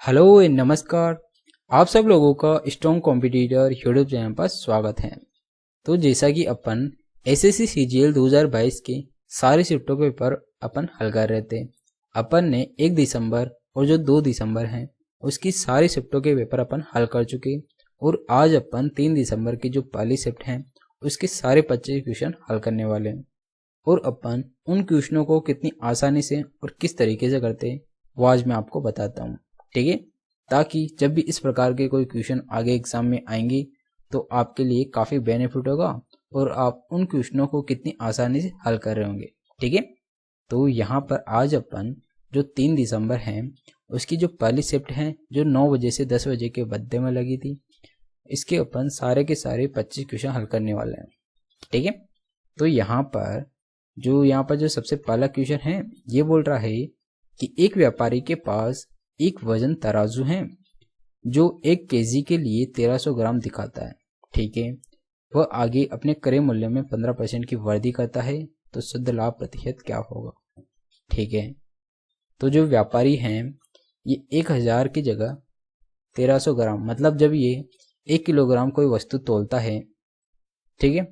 Hello नमस्कार। आप सब लोगों का स्ट्रॉन्ग कॉम्पिटिटर यूट्यूब चैनल पर स्वागत है। तो जैसा कि अपन एसएससी सीजीएल 2022 के सारे शिफ्टों के पेपर अपन हल कर रहे थे। अपन ने 1 दिसंबर और जो 2 दिसंबर हैं उसकी सारी शिफ्टों के पेपर अपन हल कर चुके और आज अपन 3 दिसंबर की जो पहली शिफ्ट है उसके सारे 25 क्वेश्चन हल करने वाले हैं। और अपन उन क्वेश्चनों को कितनी आसानी से और किस तरीके से करते हैं वो आज मैं आपको बताता हूँ, ठीक है। ताकि जब भी इस प्रकार के कोई क्वेश्चन आगे एग्जाम में आएंगे तो आपके लिए काफ़ी बेनिफिट होगा और आप उन क्वेश्चनों को कितनी आसानी से हल कर रहे होंगे, ठीक है। तो यहाँ पर आज अपन जो 3 दिसंबर है उसकी जो पहली शिफ्ट है जो 9 बजे से 10 बजे के मध्य में लगी थी, इसके अपन सारे के सारे 25 क्वेश्चन हल करने वाले हैं, ठीक है। तो यहाँ पर जो सबसे पहला क्वेश्चन है ये बोल रहा है कि एक व्यापारी के पास एक वजन तराजू है जो 1 केजी के लिए 1300 ग्राम दिखाता है, ठीक है। वह आगे अपने क्रय मूल्य में 15% की वृद्धि करता है तो शुद्ध लाभ प्रतिशत क्या होगा, ठीक है। तो जो व्यापारी हैं ये 1000 की जगह 1300 ग्राम मतलब जब ये 1 किलोग्राम कोई वस्तु तोलता है, ठीक है,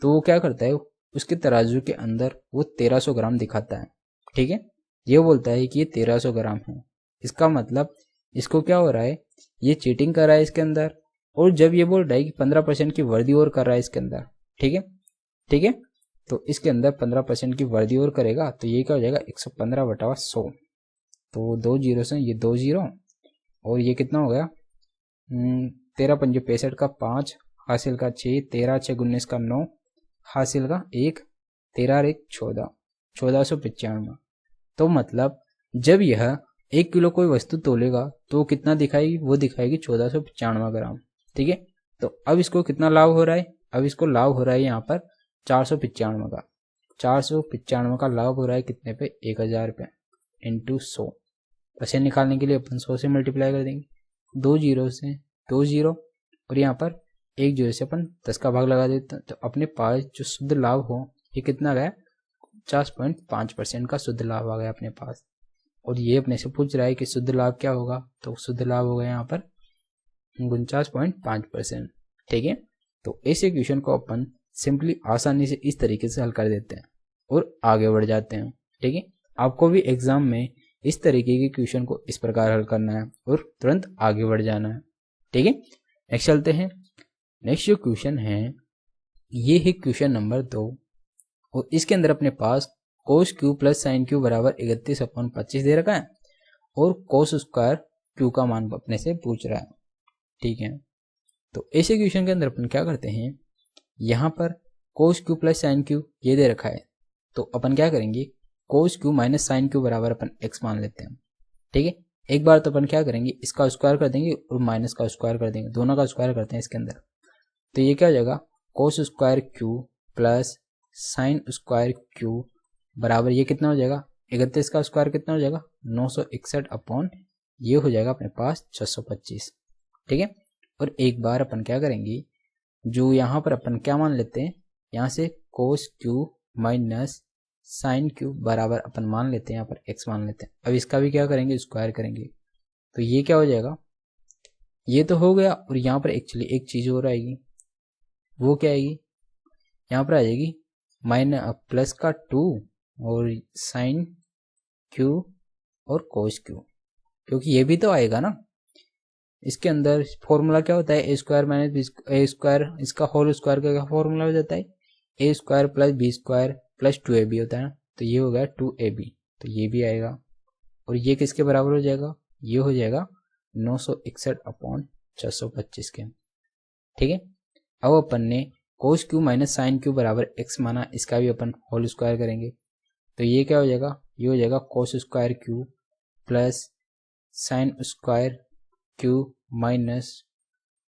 तो वो क्या करता है उसके तराजू के अंदर वो 1300 ग्राम दिखाता है, ठीक है। ये बोलता है कि ये 1300 ग्राम है। इसका मतलब इसको क्या हो रहा है, ये चीटिंग कर रहा है इसके अंदर। और जब ये बोल रहा है कि 15% की वृद्धि और कर रहा है इसके अंदर, ठीक है, ठीक है। तो इसके अंदर 15% की वृद्धि और करेगा तो ये क्या हो जाएगा 115/100। तो 2 जीरो से ये 2 जीरो और ये कितना हो गया 13 पंजे 65 का 5 हासिल का 6 13 6 19 का 9 हासिल का 1 13 1 14 1495। तो मतलब जब यह 1 किलो कोई वस्तु तोलेगा तो कितना दिखाएगी, वो दिखाएगी 1495 ग्राम, ठीक है। तो अब इसको कितना लाभ हो रहा है, अब इसको लाभ हो रहा है यहाँ पर 495 का 495 का लाभ हो रहा है कितने पे 1000 रुपये इंटू 100। पैसे निकालने के लिए अपन 100 से मल्टीप्लाई कर देंगे, 2 जीरो से 2 जीरो और यहाँ पर 1 जीरो से अपन 10 का भाग लगा देते हैं। तो अपने पास जो शुद्ध लाभ हो ये कितना गया 50.5% का शुद्ध लाभ आ गया अपने पास। और ये अपने से पूछ रहा है कि शुद्ध लाभ क्या होगा, तो शुद्ध लाभ होगा यहाँ पर 49.5%, ठीक है। तो ऐसे क्वेश्चन को अपन सिंपली आसानी से इस तरीके से हल कर देते हैं और आगे बढ़ जाते हैं, ठीक है। आपको भी एग्जाम में इस तरीके के क्वेश्चन को इस प्रकार हल करना है और तुरंत आगे बढ़ जाना है, ठीक है। नेक्स्ट चलते हैं। नेक्स्ट जो क्वेश्चन है ये है क्वेश्चन नंबर 2 और इसके अंदर अपने पास कोस क्यू प्लस साइन क्यू बराबर 31/25 दे रखा है और कोस स्क्वायर क्यू का मान अपने से पूछ रहा है, ठीक है। तो ऐसे क्वेश्चन के अंदर अपन क्या करते हैं, यहाँ पर कोस क्यू प्लस साइन क्यू ये दे रखा है तो अपन क्या करेंगे कोस क्यू माइनस साइन क्यू बराबर अपन एक्स मान लेते हैं, ठीक है। एक बार तो अपन क्या करेंगे इसका स्क्वायर कर देंगे और माइनस का स्क्वायर कर देंगे, दोनों का स्क्वायर करते हैं इसके अंदर। तो ये क्या हो जाएगा cos square Q plus sine square Q बराबर ये कितना हो जाएगा 31 का स्क्वायर कितना हो जाएगा 961 अपॉन ये हो जाएगा अपने पास 625, ठीक है। और एक बार अपन क्या करेंगे जो यहाँ पर अपन क्या मान लेते हैं यहाँ से कोस क्यू माइनस साइन क्यू बराबर अपन मान लेते हैं यहाँ पर एक्स मान लेते हैं। अब इसका भी क्या करेंगे स्क्वायर करेंगे तो ये क्या हो जाएगा ये तो हो गया। और यहाँ पर एक्चुअली एक चीज़ और आएगी, वो क्या आएगी यहाँ पर आ जाएगी माइनस प्लस का 2 और साइन क्यू और कोस क्यू, क्योंकि ये भी तो आएगा ना। इसके अंदर फॉर्मूला क्या होता है a square minus a square, इसका होल स्क्वायर का फॉर्मूला हो जाता है a square plus b square plus 2ab होता है। तो ये हो गया 2ab, तो ये भी आएगा और ये किसके बराबर हो जाएगा ये हो जाएगा 961 अपॉन 625 के, ठीक है। अब अपन ने कोस क्यू माइनस साइन क्यू बराबर एक्स माना, इसका भी अपन होल स्क्वायर करेंगे तो ये क्या हो जाएगा ये हो जाएगा cos square Q plus sine square Q minus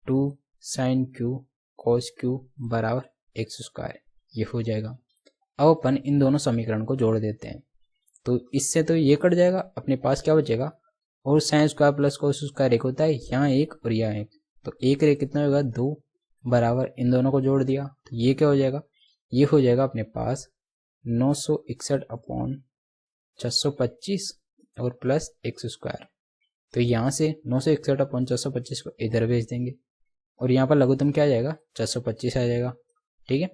2 sine Q cos Q बराबर एक्स स्क्वायर, ये हो जाएगा। अब अपन इन दोनों समीकरण को जोड़ देते हैं तो इससे तो ये कट जाएगा, अपने पास क्या बचेगा और sine square plus cos square एक होता है, यहाँ एक और यहाँ एक, तो एक रे कितना होगा 2 बराबर इन दोनों को जोड़ दिया तो ये क्या हो जाएगा ये हो जाएगा अपने पास 961 अपॉन 625 और प्लस एक्स स्क्वायर। तो यहाँ से 961/425 को इधर भेज देंगे और यहाँ पर लघुत्तम क्या आ जाएगा, 425 आ जाएगा। ठीक है,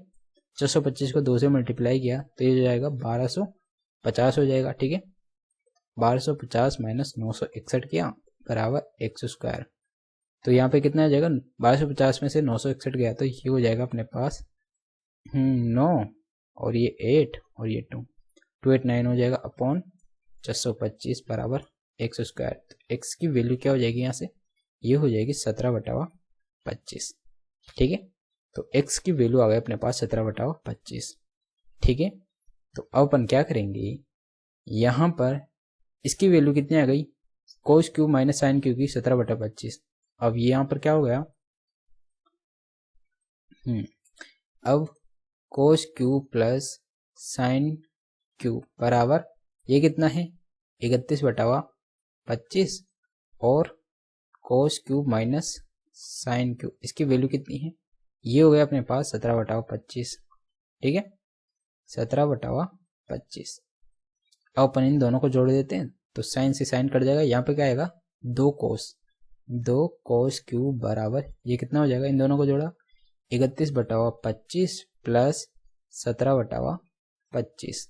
425 को 2 से मल्टीप्लाई किया तो ये हो जाएगा 1250 हो जाएगा। ठीक है, 1250 माइनस 961 किया बराबर x²। तो यहाँ पे कितना आ जाएगा, 1250 में से 961 गया तो ये हो जाएगा अपने पास 9 और ये 8 और ये 289 हो जाएगा अपॉन 425 बराबर x²। तो x की वैल्यू क्या हो जाएगी यहाँ से, ये हो जाएगी 17/25। ठीक है, तो x की वैल्यू आ गई अपने पास 17/25। ठीक है, तो अब अपन क्या करेंगे, यहाँ पर इसकी वैल्यू कितनी आ गई, cos cube minus sine cube की 17/25। अब ये यहाँ पर क्या हो गया, अब cos cube plus sine cube बराबर ये कितना है 31/25 और cos cube minus sine cube इसकी वैल्यू कितनी है, ये हो गया अपने पास 17/25। ठीक है, 17/25। अब अपन इन दोनों को जोड़ देते हैं तो साइन से साइन कट जाएगा, यहाँ पे क्या आएगा 2 कोस क्यूब बराबर ये कितना हो जाएगा, इन दोनों को जोड़ा 31/25 प्लस 17/25।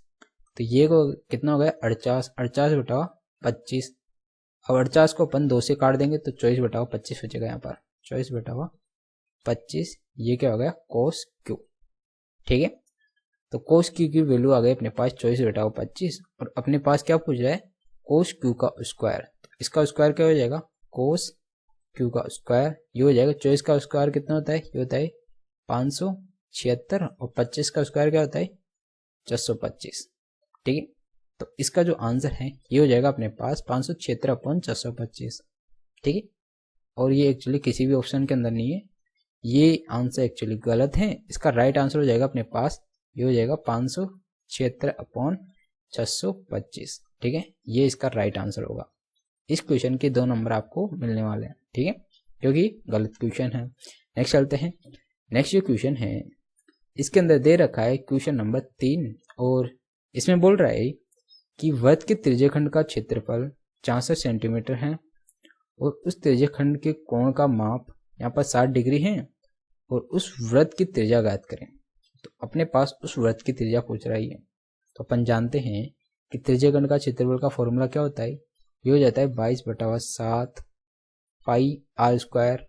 तो ये को कितना हो गया 48/25। अब 48 को अपन 2 से काट देंगे तो 24/25 हो जाएगा यहाँ पर 24/25। ये क्या हो गया कोस क्यूब। ठीक है, तो कोस क्यू की वैल्यू आ गई अपने पास 24/25 और अपने पास क्या पूछ रहा है कोस क्यू का स्क्वायर। तो इसका स्क्वायर क्या हो जाएगा, कोस क्यू का स्क्वायर ये हो जाएगा 24 का स्क्वायर कितना होता है, ये होता है 576 और 25 का स्क्वायर क्या होता है 425। ठीक है, तो इसका जो आंसर है ये हो जाएगा अपने पास 576/425। ठीक है, और ये एक्चुअली किसी भी ऑप्शन के अंदर नहीं है, ये आंसर एक्चुअली गलत है। इसका राइट आंसर हो जाएगा अपने पास ये हो जाएगा 576/425। ठीक है, ये इसका राइट आंसर होगा। इस क्वेश्चन के 2 नंबर आपको मिलने वाले हैं। ठीक है, क्योंकि गलत क्वेश्चन है। नेक्स्ट चलते हैं। नेक्स्ट जो क्वेश्चन है इसके अंदर दे रखा है क्वेश्चन नंबर 3 और इसमें बोल रहा है कि वृत्त के त्रिज्यखंड का क्षेत्रफल 64 सेंटीमीटर है और उस त्रिज्यखंड के कोण का माप यहाँ पर 60 डिग्री है और उस वृत्त की त्रिज्या ज्ञात करें। तो अपने पास उस वृत्त की त्रिज्या पूछ रही है। तो अपन जानते हैं कि त्रिज्यखंड का क्षेत्रफल का फॉर्मूला क्या होता है, ये हो जाता है 22/7 पाई r स्क्वायर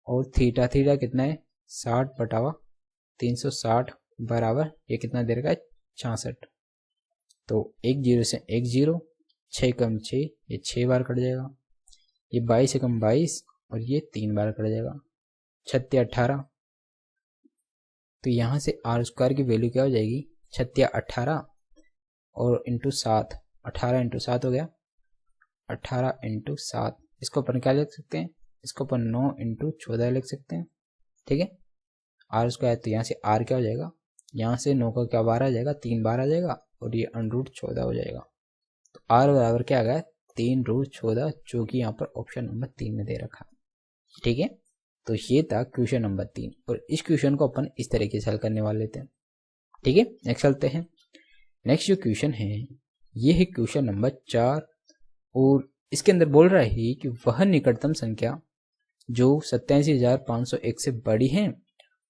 और थीटा कितना है 60/360 बराबर ये कितना दे रखा है 66। तो 1 0 से 1 0, 6 कम 6 ये 6 बार कट जाएगा, ये 22 से कम 22 और ये 3 बार कट जाएगा, 36 18। तो यहाँ से r स्क्वायर की वैल्यू क्या हो जाएगी 36 18 और इंटू 7, 18 × 7 हो गया 18 × 7। इसको अपन क्या लिख सकते हैं, इसको अपन 9 × 14 लिख सकते हैं। ठीक है, r स्क्वायर तो यहाँ से r क्या हो जाएगा, यहाँ से 9 का क्या बार आ जाएगा 3 बार आ जाएगा और ये √14 हो जाएगा। तो r बराबर क्या आ गया 3√14 जो कि यहाँ पर ऑप्शन नंबर 3 में दे रखा। ठीक है, तो ये था क्वेश्चन नंबर 3 और इस क्वेश्चन को अपन इस तरीके से हल करने वाले थे। ठीक है, नेक्स्ट चलते हैं। नेक्स्ट जो क्वेश्चन है ये है क्वेश्चन नंबर 4 और इसके अंदर बोल रहा है कि वह निकटतम संख्या जो 87,501 से बड़ी है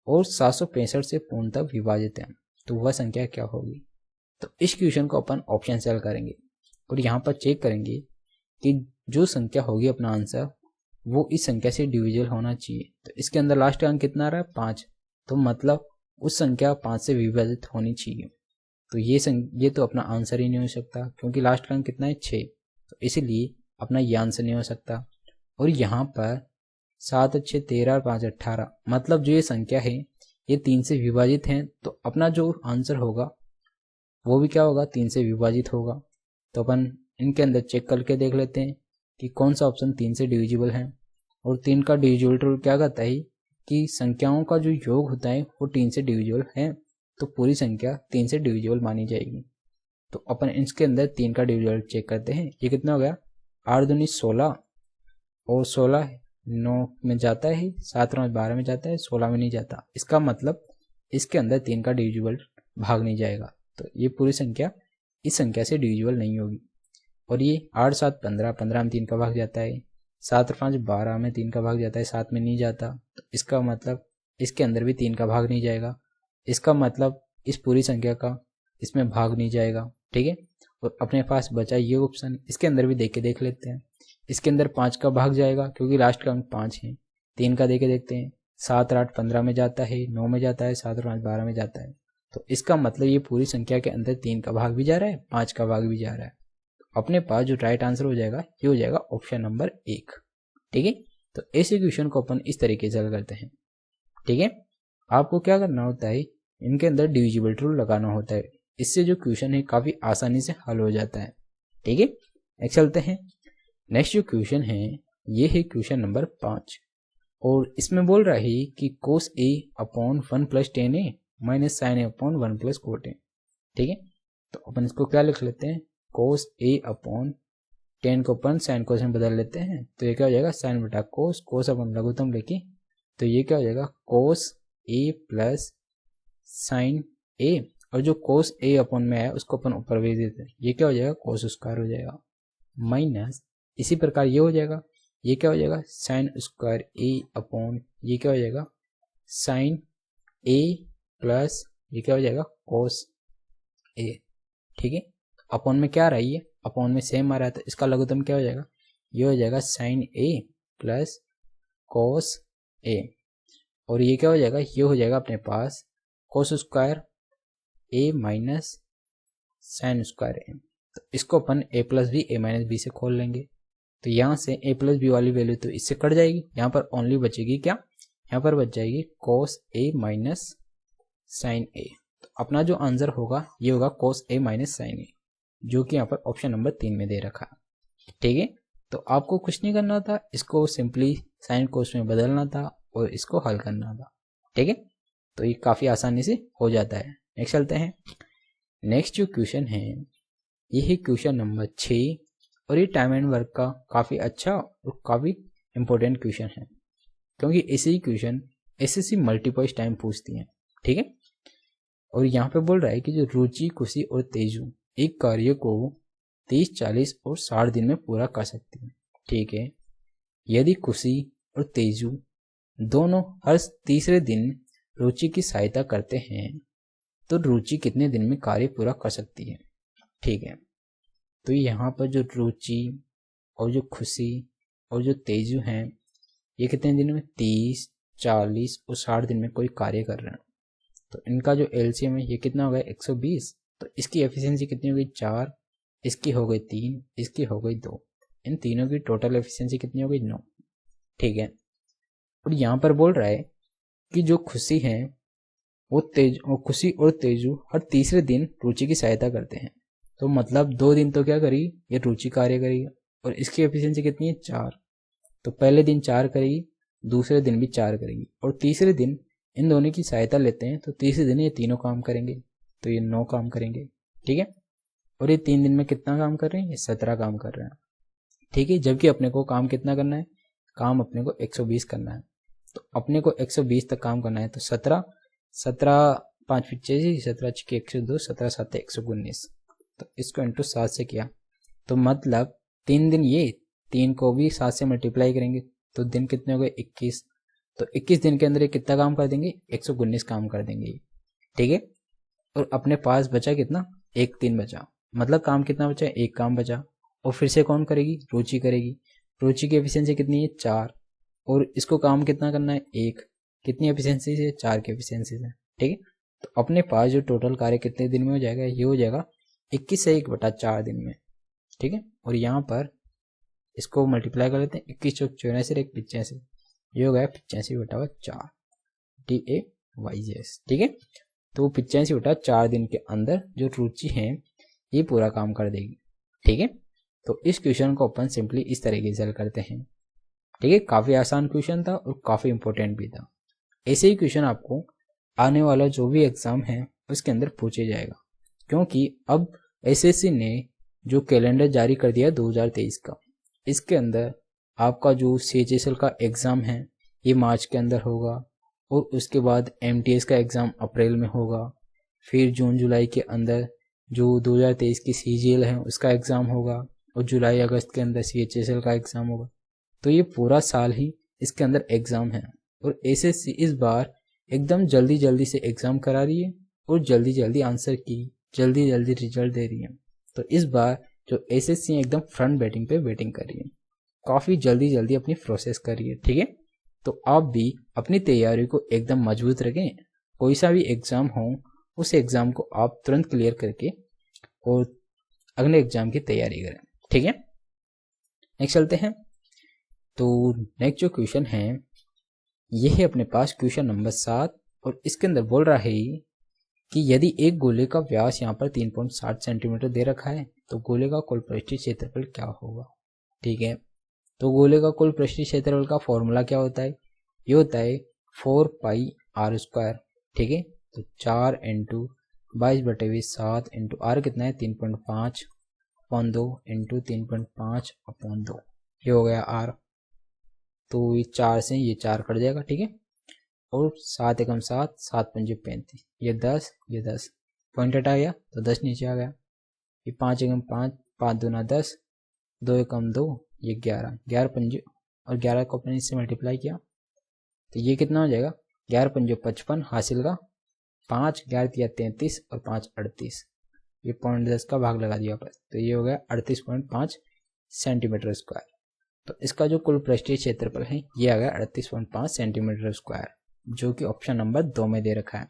और 765 से पूर्णतः विभाजित है तो वह संख्या क्या होगी। तो इस क्वेश्चन को अपन ऑप्शन से हल करेंगे और यहाँ पर चेक करेंगे कि जो संख्या होगी अपना आंसर वो इस संख्या से डिविजिबल होना चाहिए। तो इसके अंदर लास्ट अंक कितना आ रहा है 5, तो मतलब उस संख्या 5 से विभाजित होनी चाहिए। तो ये तो अपना आंसर ही नहीं हो सकता क्योंकि लास्ट अंक कितना है 6, तो इसीलिए अपना ये आंसर नहीं हो सकता। और यहाँ पर 7 6 13 और 5 18 मतलब जो ये संख्या है ये 3 से विभाजित है तो अपना जो आंसर होगा वो भी क्या होगा 3 से विभाजित होगा। तो अपन इनके अंदर चेक करके देख लेते हैं कि कौन सा ऑप्शन 3 से डिविजिबल है। और 3 का डिविजिबल रूल क्या कहता है कि संख्याओं का जो योग होता है वो 3 से डिविजिबल है तो पूरी संख्या 3 से डिविजिबल मानी जाएगी। तो अपन इसके अंदर 3 का डिविजिबल चेक करते हैं। ये कितना हो गया 8 दूनी 16 और 16 9 में जाता है, 7 9 12 में जाता है, 16 में नहीं जाता। इसका मतलब इसके अंदर 3 का डिविजिबल भाग नहीं जाएगा तो ये पूरी संख्या इस संख्या से डिविजिबल नहीं होगी। और ये 8 7 15, 15 में 3 का भाग जाता है, 7 और 5 12 में 3 का भाग जाता है, 7 में नहीं जाता, तो इसका मतलब इसके अंदर भी 3 का भाग नहीं जाएगा, इसका मतलब इस पूरी संख्या का इसमें भाग नहीं जाएगा। ठीक है, और अपने पास बचा ये ऑप्शन, इसके अंदर भी देख लेते हैं। इसके अंदर 5 का भाग जाएगा क्योंकि लास्ट का अंक 5 है। 3 का देके देखते हैं, 7 और 8 15 में जाता है, 9 में जाता है, 7 और 5 12 में जाता है, तो इसका मतलब ये पूरी संख्या के अंदर 3 का भाग भी जा रहा है, 5 का भाग भी जा रहा है। अपने पास जो राइट आंसर हो जाएगा ये हो जाएगा ऑप्शन नंबर 1। ठीक है, तो इस इक्वेशन को अपन इस तरीके से हल करते हैं। ठीक है, आपको क्या करना होता है, इनके अंदर डिविजिबल रूल लगाना होता है, इससे जो क्वेश्चन है काफी आसानी से हल हो जाता है। ठीक है, नेक्स्ट चलते हैं। नेक्स्ट जो क्वेश्चन है ये है क्वेश्चन नंबर 5, और इसमें बोल रहा है कि cos a upon 1 plus tan A minus sine A upon 1 plus cot A. ठीक है, तो अपन इसको क्या लिख लेते हैं, cos a अपॉन 10 को अपन साइन कोस में बदल लेते हैं, तो ये क्या हो जाएगा साइन बटा कोस, कोस अपन लघुत्तम लेके, तो ये क्या हो जाएगा cos a plus sign a, और जो cos a अपॉन में है उसको अपन ऊपर भेज देते हैं, ये क्या हो जाएगा cos स्क्वायर हो जाएगा, माइनस इसी प्रकार ये हो जाएगा, ये क्या हो जाएगा साइन स्क्वायर a अपॉन ये क्या हो जाएगा साइन a प्लस ये क्या हो जाएगा cos a। ठीक है, अपॉन में क्या आ रहा है, ये अपॉन में सेम आ रहा है, तो इसका लघुत्तम क्या हो जाएगा, ये हो जाएगा sine a plus cos a, और ये क्या हो जाएगा, ये हो जाएगा अपने पास cos square a minus sine square a, तो इसको अपन a plus B a minus B से खोल लेंगे, तो यहाँ से a प्लस बी वाली वैल्यू तो इससे कट जाएगी, यहाँ पर ओनली बचेगी क्या, यहाँ पर बच जाएगी cos a minus sine a, तो अपना जो आंसर होगा ये होगा cos a minus sine a, जो कि यहाँ पर ऑप्शन नंबर 3 में दे रखा है। ठीक है, तो आपको कुछ नहीं करना था, इसको सिंपली साइन कोस में बदलना था और इसको हल करना था। ठीक है, तो ये काफ़ी आसानी से हो जाता है। नेक्स्ट चलते हैं। नेक्स्ट जो क्वेश्चन है ये है क्वेश्चन नंबर 6, और ये टाइम एंड वर्क का काफ़ी अच्छा और काफ़ी इंपॉर्टेंट क्वेश्चन है, क्योंकि ऐसे ही क्वेश्चन एसएससी मल्टीपल टाइम पूछती हैं। ठीक है, और यहाँ पे बोल रहा है कि जो रुचि, खुशी और तेजू एक कार्य को 30, 40 और 60 दिन में पूरा कर सकती है। ठीक है, यदि खुशी और तेजू दोनों हर तीसरे दिन रुचि की सहायता करते हैं तो रुचि कितने दिन में कार्य पूरा कर सकती है। ठीक है, तो यहाँ पर जो रुचि और जो खुशी और जो तेजू हैं ये कितने दिन में 30, 40 और 60 दिन में कोई कार्य कर रहे हैं, तो इनका जो एलसीएम है ये कितना हो गया 120, तो इसकी एफिशिएंसी कितनी हो गई 4, इसकी हो गई 3, इसकी हो गई 2, इन तीनों की टोटल एफिशिएंसी कितनी हो गई 9। ठीक है, और यहाँ पर बोल रहा है कि जो खुशी है वो खुशी और तेजू हर तीसरे दिन रुचि की सहायता करते हैं, तो मतलब 2 दिन तो क्या करेगी ये रुचि कार्य करेगी, और इसकी एफिशिएंसी कितनी है 4, तो पहले दिन 4 करेगी, दूसरे दिन भी 4 करेगी, और तीसरे दिन इन दोनों की सहायता लेते हैं तो तीसरे दिन ये तीनों काम करेंगे, तो ये 9 काम करेंगे। ठीक है, और ये 3 दिन में कितना काम कर रहे हैं, ये 17 काम कर रहे हैं। ठीक है, जबकि अपने को काम कितना करना है, काम अपने को 120 करना है, तो अपने को 120 तक काम करना है, तो 17 5 85, 17 6 102, 17 7 119, तो इसको इंटू 7 से किया, तो मतलब 3 दिन ये 3 को भी 7 से मल्टीप्लाई करेंगे तो दिन कितने हो गए 21, तो 21 दिन के अंदर ये कितना काम कर देंगे 119 काम कर देंगे। ठीक है, और अपने पास बचा कितना, 1 दिन बचा, मतलब काम कितना बचा, 1 काम बचा, और फिर से कौन करेगी, रुचि करेगी। रुचि की एफिशिएंसी कितनी है 4, और इसको काम कितना करना है 1, कितनी एफिशिएंसी से 4 की एफिशिएंसी से। ठीक है, तो अपने पास जो टोटल कार्य कितने दिन में हो जाएगा, ये हो जाएगा 21 से 1/4 दिन में। ठीक है, और यहाँ पर इसको मल्टीप्लाई कर लेते हैं, 21 चौक 84 एक 85, ये हो गया 85/4 DAYS। ठीक है, तो 85/4 दिन के अंदर जो रुचि है ये पूरा काम कर देगी। ठीक है, तो इस क्वेश्चन को अपन सिंपली इस तरीके से हल करते हैं। ठीक है, काफ़ी आसान क्वेश्चन था और काफ़ी इंपॉर्टेंट भी था। ऐसे ही क्वेश्चन आपको आने वाला जो भी एग्जाम है उसके अंदर पूछे जाएगा, क्योंकि अब एसएससी ने जो कैलेंडर जारी कर दिया 2023 का, इसके अंदर आपका जो CHSL का एग्ज़ाम है ये मार्च के अंदर होगा, और उसके बाद MTS का एग्ज़ाम अप्रैल में होगा, फिर जून जुलाई के अंदर जो 2023 की CGL है उसका एग्ज़ाम होगा, और जुलाई अगस्त के अंदर CHSL का एग्ज़ाम होगा। तो ये पूरा साल ही इसके अंदर एग्ज़ाम है और SSC इस बार एकदम जल्दी जल्दी से एग्ज़ाम करा रही है और जल्दी जल्दी आंसर की जल्दी जल्दी रिजल्ट दे रही है। तो इस बार जो SSC एकदम फ्रंट बैटिंग पे वेटिंग कर रही है, काफ़ी जल्दी जल्दी अपनी प्रोसेस कर रही है। ठीक है, तो आप भी अपनी तैयारी को एकदम मजबूत रखें। कोई सा भी एग्ज़ाम हो उस एग्ज़ाम को आप तुरंत क्लियर करके और अगले एग्ज़ाम की तैयारी करें। ठीक है, नेक्स्ट चलते हैं। तो नेक्स्ट जो क्वेश्चन है ये है अपने पास क्वेश्चन नंबर 7 और इसके अंदर बोल रहा है कि यदि एक गोले का व्यास यहाँ पर 3.60 सेंटीमीटर दे रखा है तो गोले का कुल पृष्ठीय क्षेत्रफल क्या होगा। ठीक है, तो गोले का कुल पृष्ठीय क्षेत्रफल का फॉर्मूला क्या होता है, ये होता है 4πr²। ठीक है, तो 4 × 22/7 × r कितना है 3.5/2 × 3.5/2, ये हो गया r। तो ये 4 से ये 4 कट जाएगा। ठीक है, और 7 × 7 7 × 5 35, ये 10 ये 10 पॉइंट हटा गया तो 10 नीचे आ गया। ये 5 × 5 5 दूना 10, 2 × 2 ये 11 11 5 और 11 को अपने इससे मल्टीप्लाई किया तो ये कितना हो जाएगा 11 5 55 हासिल का 5 11 33 और 5 38, ये 0.10 का भाग लगा दिया पर तो ये हो गया 38.5 सेंटीमीटर स्क्वायर। तो इसका जो कुल पृष्ठीय क्षेत्रफल है ये आ गया 38.5 सेंटीमीटर स्क्वायर, जो कि ऑप्शन नंबर 2 में दे रखा है।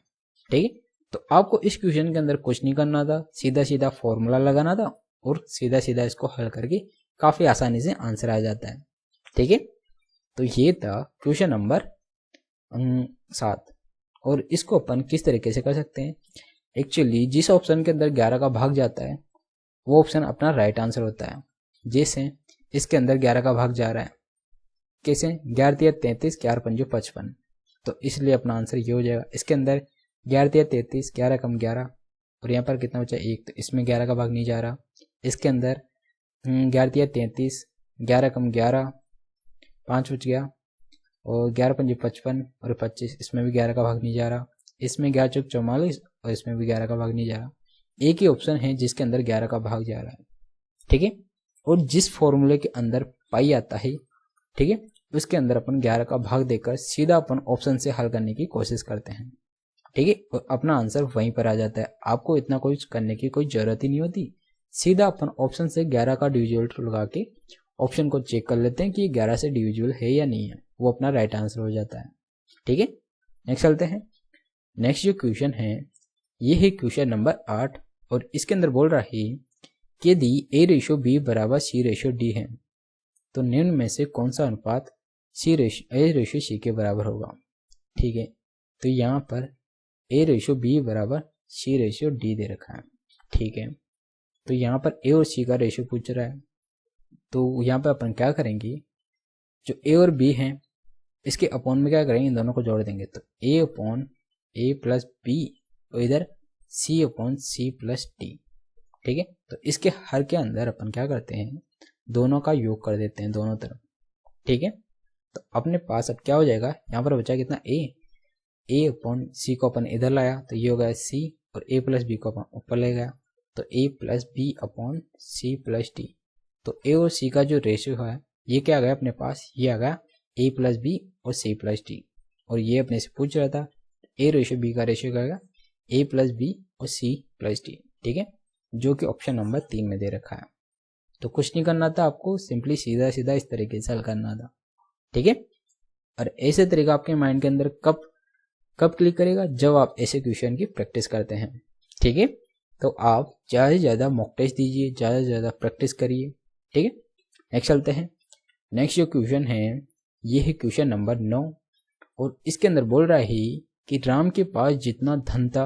ठीक है, तो आपको इस क्वेश्चन के अंदर कुछ नहीं करना था, सीधा सीधा फॉर्मूला लगाना था और सीधा सीधा इसको हल करके काफ़ी आसानी से आंसर आ जाता है। ठीक है, तो ये था क्वेश्चन नंबर 7 और इसको अपन किस तरीके से कर सकते हैं। एक्चुअली जिस ऑप्शन के अंदर 11 का भाग जाता है वो ऑप्शन अपना राइट आंसर होता है। जैसे इसके अंदर 11 का भाग जा रहा है, कैसे 11 × 33 11 × 5 55, तो इसलिए अपना आंसर ये हो जाएगा। इसके अंदर 11 × 33 11 × 11 और यहाँ पर कितना बचा 1, तो इसमें 11 का भाग नहीं जा रहा। इसके अंदर 11 × 33 11 × 11 5 बच गया और 11 × 5 55 और 25, इसमें भी 11 का भाग नहीं जा रहा। इसमें 11 × 4 44 और इसमें भी 11 का भाग नहीं जा रहा। एक ही ऑप्शन है जिसके अंदर 11 का भाग जा रहा है। ठीक है, और जिस फॉर्मूले के अंदर पाई आता है, ठीक है, उसके अंदर अपन 11 का भाग देकर सीधा अपन ऑप्शन से हल करने की कोशिश करते हैं। ठीक है, और अपना आंसर वहीं पर आ जाता है। आपको इतना कुछ करने की कोई ज़रूरत ही नहीं होती, सीधा अपन ऑप्शन से 11 का डिविजिबल लगा के ऑप्शन को चेक कर लेते हैं कि 11 से डिविजिबल है या नहीं है, वो अपना राइट आंसर हो जाता है। ठीक है, नेक्स्ट चलते हैं। नेक्स्ट जो क्वेश्चन है ये है क्वेश्चन नंबर 8 और इसके अंदर बोल रहा है कि यदि A/B = C/D है तो निम्न में से कौन सा अनुपात A/C के बराबर होगा। ठीक है, तो यहाँ पर A/B = C/D दे रखा है। ठीक है, तो यहाँ पर A और C का रेशियो पूछ रहा है, तो यहाँ पर अपन क्या करेंगे, जो A और B हैं इसके अपॉन में क्या करेंगे, इन दोनों को जोड़ देंगे तो A/A + B और इधर C/C + D। ठीक है, तो इसके हर के अंदर अपन क्या करते हैं, दोनों का योग कर देते हैं दोनों तरफ। ठीक है, तो अपने पास अब क्या हो जाएगा, यहाँ पर बचा कितना A/C को अपन इधर लाया तो ये हो गया C और A + B को अपन ऊपर ले गया तो A + B/C + D। तो A और C का जो रेशियो है ये क्या आ गया अपने पास, ये आ गया A + B और C + D। और ये अपने से पूछ रहा था A/B का रेशियो क्या आएगा A + B और C + D। ठीक है, जो कि ऑप्शन नंबर 3 में दे रखा है। तो कुछ नहीं करना था आपको, सिंपली सीधा सीधा इस तरीके से हल करना था। ठीक है, और ऐसे तरीका आपके माइंड के अंदर कब क्लिक करेगा, जब आप ऐसे क्वेश्चन की प्रैक्टिस करते हैं। ठीक है, तो आप ज़्यादा से ज़्यादा मॉक टेस्ट दीजिए, ज़्यादा से ज़्यादा प्रैक्टिस करिए। ठीक है, नेक्स्ट चलते हैं। नेक्स्ट जो क्वेश्चन है ये है क्वेश्चन नंबर 9 और इसके अंदर बोल रहा है कि राम के पास जितना धन था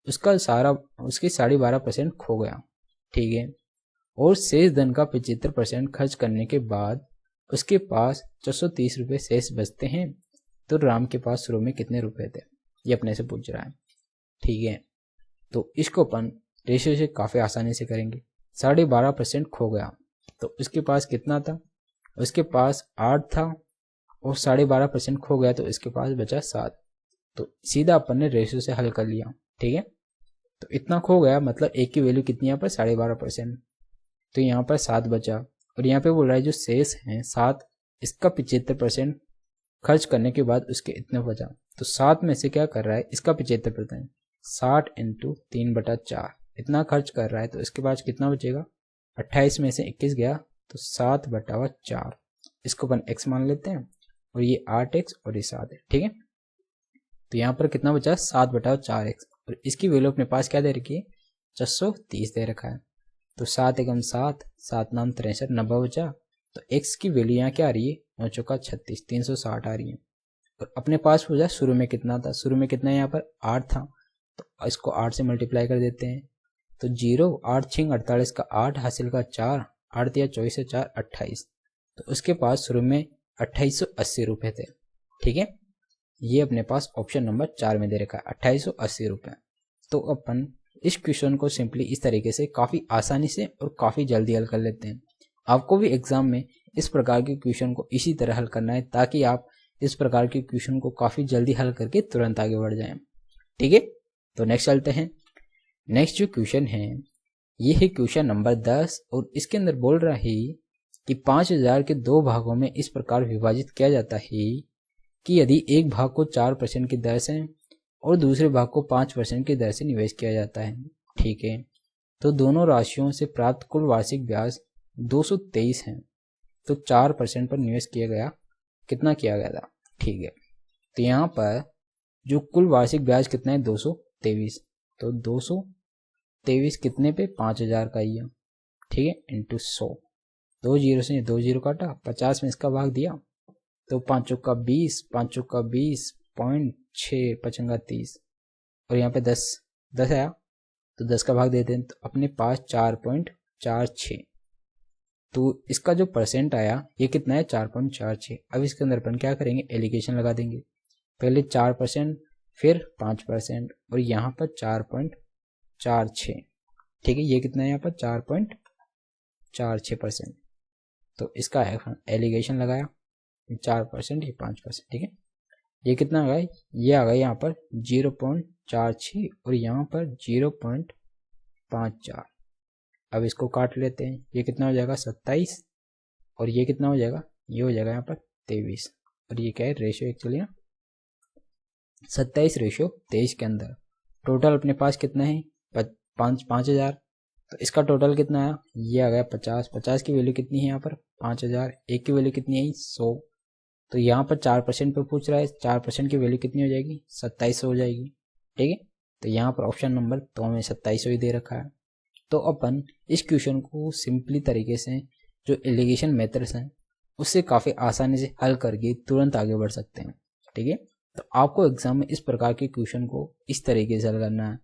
उसके 12.5% खो गया। ठीक है, और शेष धन का 75% खर्च करने के बाद उसके पास 430 रुपये शेष बचते हैं, तो राम के पास शुरू में कितने रुपए थे, ये अपने से पूछ रहा है। ठीक है, तो इसको अपन रेशियो से काफ़ी आसानी से करेंगे। 12.5% खो गया तो उसके पास कितना था, उसके पास 8 था और 12.5% खो गया तो इसके पास बचा 7। तो सीधा अपन ने रेशियो से हल कर लिया। ठीक है, तो इतना खो गया मतलब एक की वैल्यू कितनी है यहाँ पर 12.5%। तो यहाँ पर 7 बचा, और यहाँ पे बोल रहा है जो शेष हैं 7, इसका 75% खर्च करने के बाद उसके इतने बचा। तो 7 में से क्या कर रहा है, इसका 75%, 60 × 3/4 इतना खर्च कर रहा है। तो इसके बाद कितना बचेगा, 28 में से 21 गया तो 7/4, इसको अपन x मान लेते हैं, और ये 8x और ये 7 है। ठीक है, तो यहाँ पर कितना बचा, 7/4x, और इसकी वैल्यू अपने पास क्या दे रखी है, 430 दे रखा है। तो 7 एकम 7, 7 नाम 63, 90 बचा। तो x की वैल्यू यहाँ क्या आ रही है, 9 चौका 36, 360 आ रही है। और अपने पास पूछा शुरू में कितना था, शुरू में कितना यहाँ पर 8 था, तो इसको 8 से मल्टीप्लाई कर देते हैं। तो 0, 8 छिंग 48 का 8 हासिल का 4, 8 दिया 24 से 4 28, तो उसके पास शुरू में 2880 रुपये थे। ठीक है, ये अपने पास ऑप्शन नंबर 4 में दे रखा है 2880 रुपये। तो अपन इस क्वेश्चन को सिंपली इस तरीके से काफ़ी आसानी से और काफ़ी जल्दी हल कर लेते हैं। आपको भी एग्जाम में इस प्रकार के क्वेश्चन को इसी तरह हल करना है, ताकि आप इस प्रकार के क्वेश्चन को काफ़ी जल्दी हल करके तुरंत आगे बढ़ जाएं। ठीक है, तो नेक्स्ट चलते हैं। नेक्स्ट जो क्वेश्चन है ये है क्वेश्चन नंबर 10, और इसके अंदर बोल रहा है कि 5000 के 2 भागों में इस प्रकार विभाजित किया जाता है कि यदि एक भाग को 4% की दर से और दूसरे भाग को 5% की दर से निवेश किया जाता है। ठीक है, तो दोनों राशियों से प्राप्त कुल वार्षिक ब्याज 223 है। तो 4% पर निवेश किया गया, कितना किया गया था। ठीक है, तो यहाँ पर जो कुल वार्षिक ब्याज कितना है, 223, तो 223 कितने पे, 5000 का ही है। ठीक है, इंटू 100, 2 जीरो से 2 जीरो काटा, 50 में इसका भाग दिया, तो 5 चौका 20, 5 चौका 20, 0.6, 5 30, और यहाँ पे 10 आया, तो 10 का भाग देते हैं, तो अपने पास 4.46। तो इसका जो परसेंट आया ये कितना है, 4.46। अब इसके अंदर अपन क्या करेंगे, एलिगेशन लगा देंगे। पहले 4%, फिर 5%, और यहाँ पर 4.46। ठीक है, ये कितना है यहाँ पर 4.46%। तो इसका एलिगेशन लगाया, 4%, ये 5%। ठीक है, ये कितना आ गया, ये आ गया यहाँ पर 0.46, और यहाँ पर 0.54। अब इसको काट लेते हैं, ये कितना हो जाएगा 27, और ये कितना हो जाएगा, ये हो जाएगा यहाँ पर 23, और ये क्या है, रेशियो एक्चुअली 27:23 के अंदर टोटल अपने पास कितना है, 5000। तो इसका टोटल कितना आया, ये आ गया 50 की वैल्यू कितनी है यहाँ पर, 5000। एक की वैल्यू कितनी है, 100। तो यहाँ पर 4% पे पूछ रहा है, 4% की वैल्यू कितनी हो जाएगी, 2700 हो जाएगी। ठीक है, तो यहाँ पर ऑप्शन नंबर 2 में 2700 ही दे रखा है। तो अपन इस क्वेश्चन को सिंपली तरीके से जो एलिगेशन मेथड्स हैं उससे काफ़ी आसानी से हल करके तुरंत आगे बढ़ सकते हैं। ठीक है, तो आपको एग्जाम में इस प्रकार के क्वेश्चन को इस तरीके से हल करना है,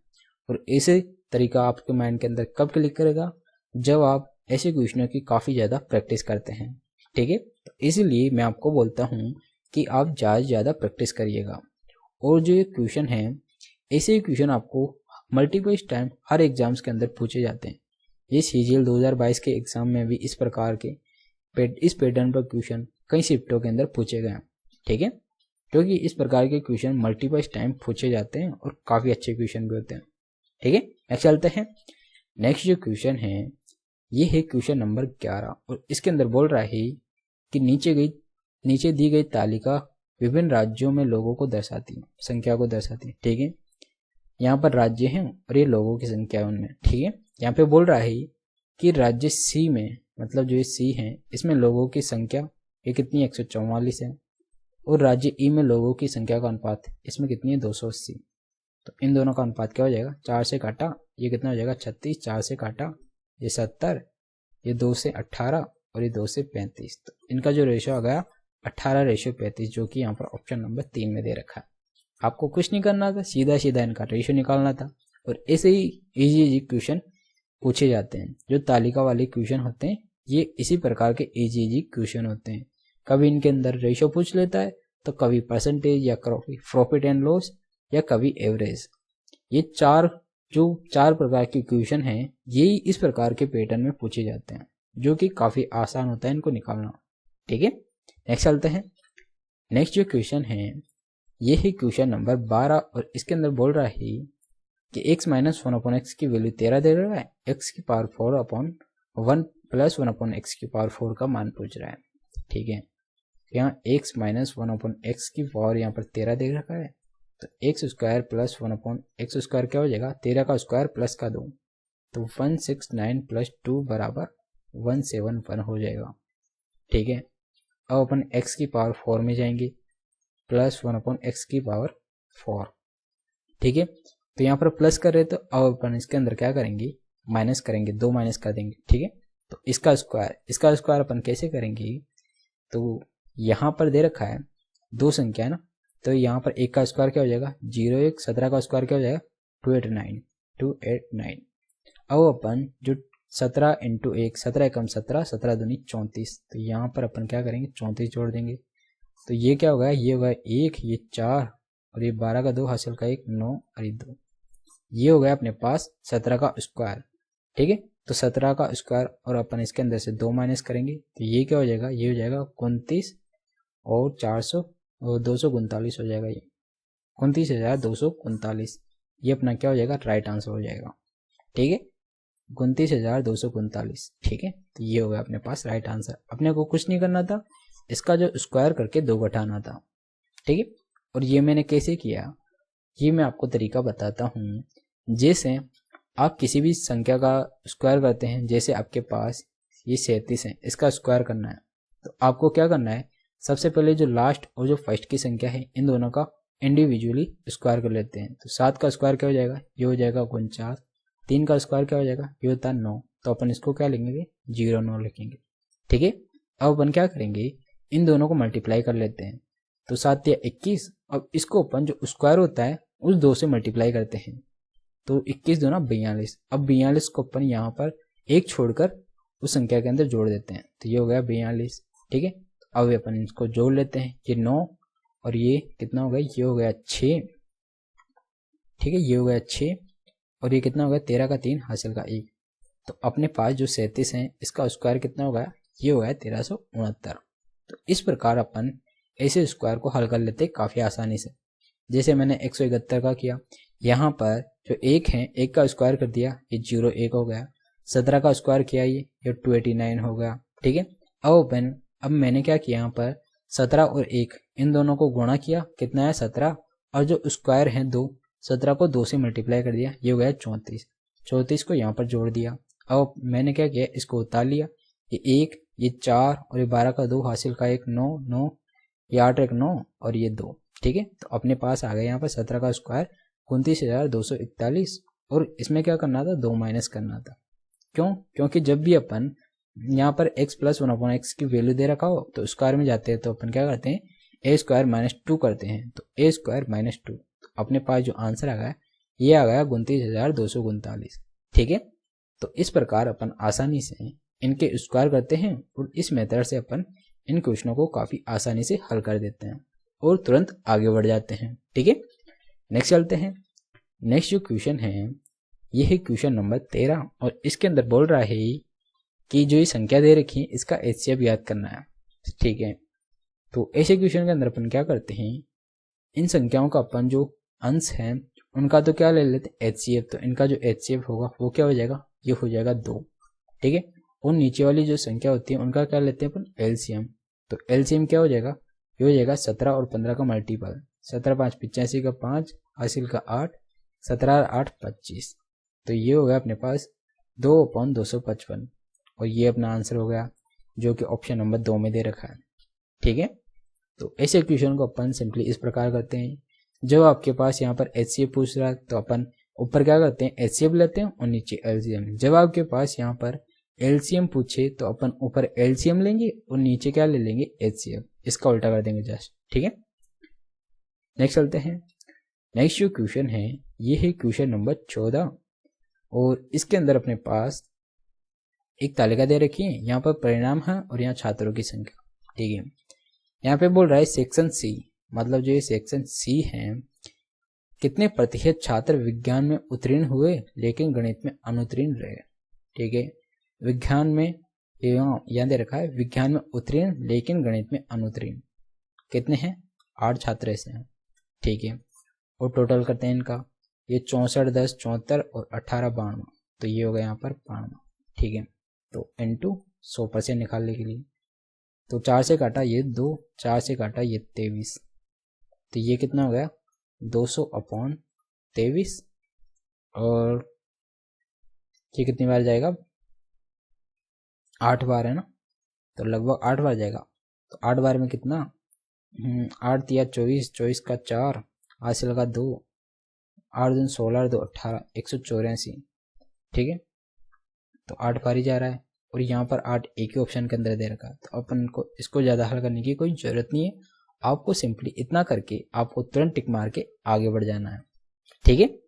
और ऐसे तरीका आपके माइंड के अंदर कब क्लिक करेगा, जब आप ऐसे क्वेश्चनों की काफ़ी ज़्यादा प्रैक्टिस करते हैं। ठीक है, तो इसीलिए मैं आपको बोलता हूँ कि आप ज़्यादा से ज़्यादा प्रैक्टिस करिएगा। और जो ये क्वेश्चन है, ऐसे क्वेश्चन आपको मल्टीपल टाइम हर एग्जाम्स के अंदर पूछे जाते हैं। ये CGL 2022 के एग्जाम में भी इस प्रकार के इस पैटर्न पर क्वेश्चन कई शिफ्टों के अंदर पूछे गए हैं। ठीक है, क्योंकि इस प्रकार के क्वेश्चन मल्टीपल टाइम पूछे जाते हैं और काफ़ी अच्छे क्वेश्चन भी होते हैं। ठीक है, नेक्स्ट चलते हैं। नेक्स्ट जो क्वेश्चन है ये है क्वेश्चन नंबर 11, और इसके अंदर बोल रहा है कि नीचे दी गई तालिका विभिन्न राज्यों में लोगों को दर्शाती है, संख्या को दर्शाती है। ठीक है, यहाँ पर राज्य हैं और ये लोगों की संख्या है उनमें। ठीक है, यहाँ पे बोल रहा है कि राज्य C में, मतलब जो ये C है इसमें लोगों की संख्या ये कितनी है, 144 है, और राज्य E में लोगों की संख्या का अनुपात इसमें कितनी है, 280। तो इन दोनों का अनुपात क्या हो जाएगा, 4 से काटा ये कितना हो जाएगा, 36, 4 से काटा ये 70, ये 2 से 18, और ये 2 से 35। तो इनका जो रेशियो आ गया 18:35, जो कि यहाँ पर ऑप्शन नंबर 3 में दे रखा है। आपको कुछ नहीं करना था, सीधा सीधा इनका रेशियो निकालना था। और ऐसे ही इजी क्वेश्चन पूछे जाते हैं। जो तालिका वाले क्वेश्चन होते हैं ये इसी प्रकार के इजी क्वेश्चन होते हैं। कभी इनके अंदर रेशियो पूछ लेता है, तो कभी परसेंटेज, या प्रॉफिट एंड लॉस, या कभी एवरेज। ये चार प्रकार के क्वेश्चन हैं, यही इस प्रकार के पैटर्न में पूछे जाते हैं, जो कि काफ़ी आसान होता है इनको निकालना। ठीक है, नेक्स्ट चलते हैं। नेक्स्ट जो क्वेश्चन है ये है क्वेश्चन नंबर 12, और इसके अंदर बोल रहा है कि x - 1/x की वैल्यू 13 दे रहा है, x की पावर 4/1 प्लस 1/x⁴ का मान पूछ रहा है, ठीक है। यहाँ x माइनस 1/x⁴ यहाँ पर 13 दे रखा है, तो x² प्लस 1/x² क्या हो जाएगा, 13 का स्क्वायर प्लस का 2, तो 169 प्लस 2 बराबर 171 हो जाएगा, ठीक है। अब अपन x⁴ में जाएंगे, प्लस 1/x⁴, ठीक है। तो यहाँ पर प्लस कर रहे तो अब अपन इसके अंदर क्या करेंगे, माइनस करेंगे, 2 माइनस कर देंगे, ठीक है। तो इसका स्क्वायर अपन कैसे करेंगे, तो यहाँ पर दे रखा है 2 संख्या है ना, तो यहाँ पर 1 का स्क्वायर क्या हो जाएगा 0, 1, 17 का स्क्वायर क्या हो जाएगा 289। अब अपन जो 17 इंटू 1, 17 एकम 17, 17 दूनी 34, तो यहाँ पर अपन क्या करेंगे 34 जोड़ देंगे, तो ये क्या होगा, ये होगा 1, ये 4 और ये 12 का 2 हासिल का 1, 9 और ये 2, ये हो गया अपने पास 17 का स्क्वायर, ठीक है। तो 17 का स्क्वायर और अपन इसके अंदर से 2 माइनस करेंगे, तो ये क्या हो जाएगा, ये हो जाएगा 29 और 400 और 239 हो जाएगा, ये 29,239, ये अपना क्या हो जाएगा, राइट आंसर हो जाएगा, ठीक है। 29,239, ठीक है। तो ये हो गया अपने पास राइट आंसर। अपने को कुछ नहीं करना था, इसका जो स्क्वायर करके 2 घटाना था, ठीक है। और ये मैंने कैसे किया, ये मैं आपको तरीका बताता हूँ। जैसे आप किसी भी संख्या का स्क्वायर करते हैं, जैसे आपके पास ये 37 है, इसका स्क्वायर करना है, तो आपको क्या करना है, सबसे पहले जो लास्ट और जो फर्स्ट की संख्या है इन दोनों का इंडिविजुअली स्क्वायर कर लेते हैं। तो 7 का स्क्वायर क्या हो जाएगा, ये हो जाएगा 49, 3 का स्क्वायर क्या हो जाएगा, ये होता है 9, तो अपन इसको क्या लिखेंगे 0,9 लिखेंगे, ठीक है। अब अपन क्या करेंगे, इन दोनों को मल्टीप्लाई कर लेते हैं, तो 7 या 21, अब इसको अपन जो स्क्वायर होता है उस 2 से मल्टीप्लाई करते हैं, तो 21 दूना 42, अब 42 को अपन यहाँ पर 1 छोड़कर उस संख्या के अंदर जोड़ देते हैं, तो ये हो गया 42, ठीक है। अब अपन इसको जोड़ लेते हैं, ये 9 और ये कितना हो गया, ये हो गया 6, ठीक है, ये हो गया 6 और ये कितना हो गया 13 का 3 हासिल का 1, तो अपने पास जो 37 है इसका स्क्वायर कितना हो गया, ये हो गया 1369। तो इस प्रकार अपन ऐसे स्क्वायर को हल कर लेते हैं काफ़ी आसानी से। जैसे मैंने 171 का किया, यहाँ पर जो 1 है 1 का स्क्वायर कर दिया, ये 01 हो गया, 17 का स्क्वायर किया, ये 289 हो गया, ठीक है। अब मैंने क्या किया, यहाँ पर 17 और 1 इन दोनों को गुणा किया, कितना है 17, और जो स्क्वायर है 2, 17 को 2 से मल्टीप्लाई कर दिया, ये हो गया 34 को यहाँ पर जोड़ दिया। अब मैंने क्या किया, इसको उतार लिया, ये 1, ये 4 और ये 12 का 2 हासिल का 1, 9, 9, ये 8 1 9 और ये 2, ठीक है। तो अपने पास आ गया यहाँ पर 17 का स्क्वायर 29,241, और इसमें क्या करना था, 2 माइनस करना था। क्यों, क्योंकि जब भी अपन यहाँ पर x प्लस 1/x की वैल्यू दे रखा हो तो स्क्वायर में जाते हैं, तो अपन क्या करते हैं, a स्क्वायर माइनस 2 करते हैं, तो a स्क्वायर माइनस 2, तो अपने पास जो आंसर आ गया ये आ गया 29,239, ठीक है। तो इस प्रकार अपन आसानी से इनके स्क्वायर करते हैं और इस मेथड से अपन इन क्वेश्चनों को काफ़ी आसानी से हल कर देते हैं और तुरंत आगे बढ़ जाते हैं, ठीक है। नेक्स्ट चलते हैं। नेक्स्ट जो क्वेश्चन है ये है क्वेश्चन नंबर 13, और इसके अंदर बोल रहा है कि जो ये संख्या दे रखी है इसका एचसीएफ याद करना है, ठीक है। तो ऐसे क्वेश्चन के अंदर अपन क्या करते हैं, इन संख्याओं का अपन जो अंश है उनका तो क्या ले लेते हैं एचसीएफ, तो इनका जो एचसीएफ होगा वो क्या हो जाएगा, ये हो जाएगा 2, ठीक है। और नीचे वाली जो संख्या होती है उनका क्या लेते हैं अपन एलसीएम, तो एलसीएम क्या हो जाएगा, ये हो जाएगा 17 और 15 का मल्टीपल, 17 5 85 का 5 हासिल का 8, 17 8 25, तो ये हो गया अपने पास 2/255, और ये अपना आंसर हो गया जो कि ऑप्शन नंबर 2 में दे रखा है, ठीक है। तो ऐसे क्वेश्चन को अपन सिंपली इस प्रकार करते हैं, जब आपके पास यहाँ पर एचसीएफ पूछ रहा है तो अपन ऊपर क्या करते हैं एचसीएफ लेते हैं और नीचे एलसीएम। जब आपके पास यहाँ पर एलसीएम पूछे तो अपन ऊपर एलसीएम लेंगे और नीचे क्या ले लेंगे एचसीएफ, इसका उल्टा कर देंगे जस्ट, ठीक है। नेक्स्ट चलते हैं। नेक्स्ट जो क्वेश्चन है ये है क्वेश्चन नंबर 14, और इसके अंदर अपने पास एक तालिका दे रखी है, यहाँ पर परिणाम है और यहाँ छात्रों की संख्या, ठीक है। यहाँ पे बोल रहा है सेक्शन सी, मतलब जो ये सेक्शन सी है, कितने प्रतिशत छात्र विज्ञान में उत्तीर्ण हुए लेकिन गणित में अनुत्तीर्ण रहे, ठीक है। विज्ञान में यहाँ दे रखा है विज्ञान में उत्तीर्ण लेकिन गणित में अनुत्तीर्ण कितने हैं, 8 छात्र ऐसे हैं, ठीक है। और टोटल करते हैं इनका, ये 64 10 74 और 18 92, तो ये हो गया यहाँ पर 92, ठीक है। तो इंटू 100% निकालने के लिए, तो 4 से काटा ये 2, 4 से काटा ये 23, तो ये कितना हो गया 200/23, और ये कितनी बार जाएगा 8 बार है ना, तो लगभग 8 बार जाएगा। तो 8 बार में कितना 8 या 24, 24 का 4, 8 से लगा 2, 8 दूनी 16, 2 18, 184, ठीक है। तो 8 बार ही जा रहा है, और यहाँ पर 8 एक ही ऑप्शन के अंदर दे रखा है, तो अपन को इसको ज़्यादा हल करने की कोई ज़रूरत नहीं है। आपको सिंपली इतना करके आपको तुरंत टिक मार के आगे बढ़ जाना है, ठीक है।